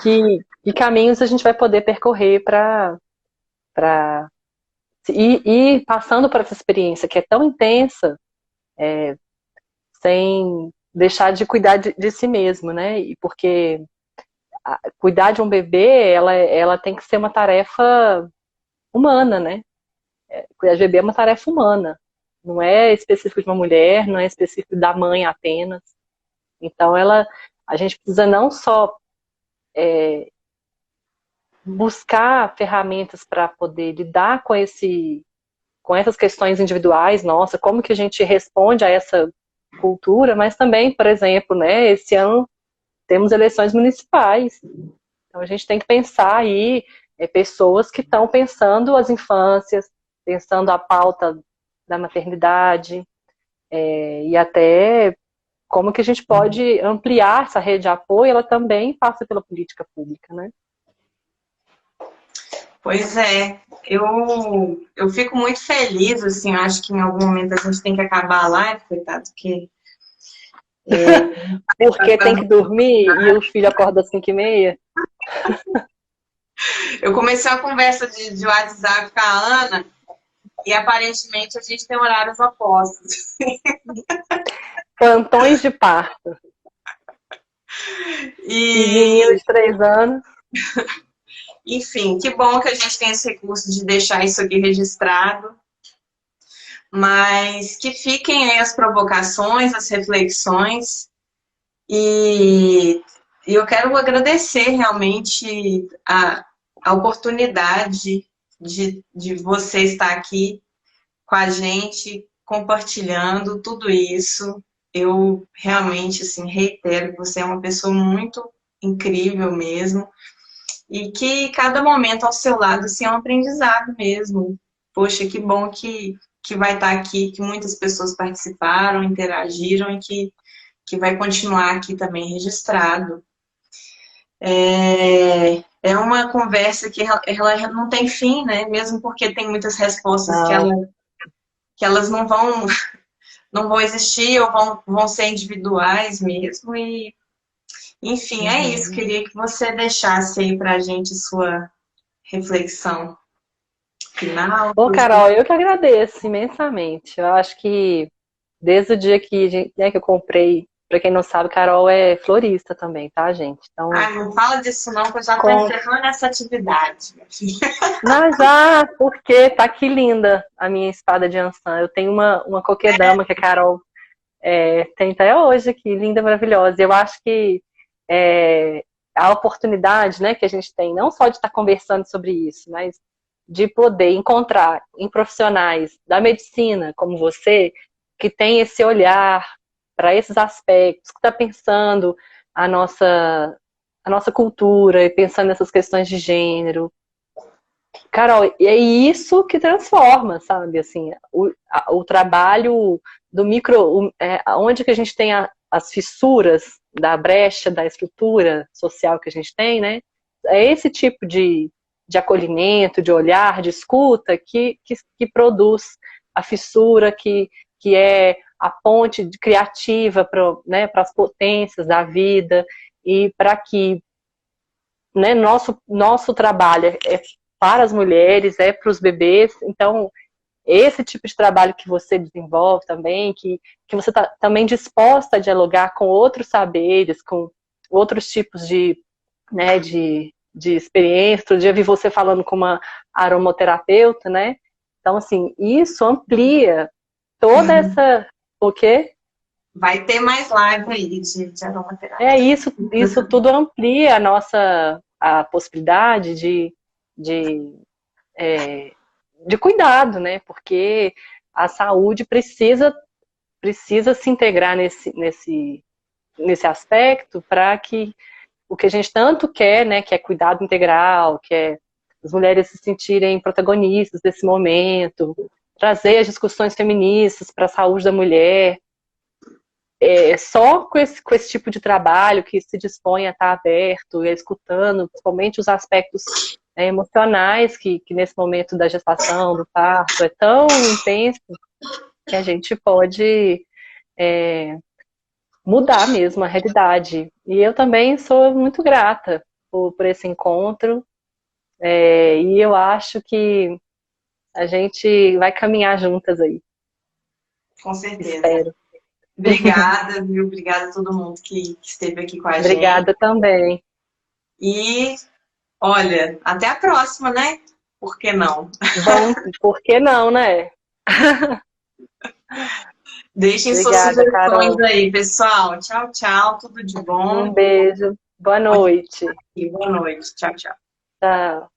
que caminhos a gente vai poder percorrer para ir passando por essa experiência que é tão intensa, sem deixar de cuidar de si mesmo, né? E porque cuidar de um bebê, ela tem que ser uma tarefa humana, né? Cuidar de bebê é uma tarefa humana. Não é específico de uma mulher, não é específico da mãe apenas. Então, a gente precisa não só buscar ferramentas para poder lidar com essas questões individuais, nossa, como que a gente responde a essa cultura, mas também, por exemplo, né, esse ano temos eleições municipais. Então, a gente tem que pensar aí pessoas que estão pensando as infâncias, pensando a pauta da maternidade, e até como que a gente pode ampliar essa rede de apoio, ela também passa pela política pública, né? Pois é, eu fico muito feliz, assim, eu acho que em algum momento a gente tem que acabar a live, coitado, porque Porque tem que dormir e o filho acorda às 5h30? eu comecei a conversa de WhatsApp com a Ana e aparentemente a gente tem horários opostos. Plantões de parto. E menino E, de 3 anos. enfim, que bom que a gente tem esse recurso de deixar isso aqui registrado, mas que fiquem aí as provocações, as reflexões, e eu quero agradecer realmente a oportunidade de você estar aqui com a gente, compartilhando tudo isso. Eu realmente, assim, reitero que você é uma pessoa muito incrível mesmo, e que cada momento ao seu lado, assim, é um aprendizado mesmo. Poxa, que bom que vai estar aqui, que muitas pessoas participaram, interagiram e que vai continuar aqui também registrado. É uma conversa que ela não tem fim, né? Mesmo porque tem muitas respostas Não. que elas não vão existir ou vão ser individuais mesmo. E, enfim, é isso. Queria que você deixasse aí pra gente sua reflexão final. Bom, Carol, eu que agradeço imensamente. Eu acho que desde o dia que eu comprei Pra quem não sabe, Carol é florista também, tá, gente? Então, Ai, não fala disso não, que eu já tô com... encerrando essa atividade. Não, já, porque tá aqui linda a minha espada de ançã. Eu tenho uma coquedama que a Carol tem até hoje aqui, linda, maravilhosa. Eu acho que a oportunidade, né, que a gente tem, não só de estar conversando sobre isso, mas de poder encontrar em profissionais da medicina, como você, que tem esse olhar para esses aspectos, que está pensando a nossa cultura e pensando nessas questões de gênero. Carol, e é isso que transforma, sabe? Assim, o trabalho do onde que a gente tem as fissuras da brecha, da estrutura social que a gente tem, né? É esse tipo de acolhimento, de olhar, de escuta que produz a fissura, que é a ponte criativa para, né, as potências da vida e para que, né, nosso trabalho é para as mulheres, é para os bebês. Então, esse tipo de trabalho que você desenvolve também, que você está também disposta a dialogar com outros saberes, com outros tipos né, de experiência. Outro dia vi você falando com uma aromaterapeuta, né? Então, assim, isso amplia toda essa... O quê? Vai ter mais live aí de aromaterapia. Isso tudo amplia a possibilidade de cuidado, né? Porque a saúde precisa se integrar nesse aspecto para que o que a gente tanto quer, né? Que é cuidado integral, que é as mulheres se sentirem protagonistas desse momento, trazer as discussões feministas para a saúde da mulher. Só com esse tipo de trabalho que se dispõe a estar aberto e escutando, principalmente os aspectos emocionais que nesse momento da gestação, do parto, é tão intenso que a gente pode mudar mesmo a realidade. E eu também sou muito grata por esse encontro, e eu acho que a gente vai caminhar juntas aí. Com certeza. Espero. Obrigada, viu? Obrigada a todo mundo que esteve aqui com a gente. Obrigada também. E, olha, até a próxima, né? Por que não? Bom, por que não, né? Deixem suas Obrigada, sugestões Carol. aí, pessoal. Tchau, tchau. Tudo de bom. Um beijo. Boa noite. E boa noite. Tchau, tchau. Tchau.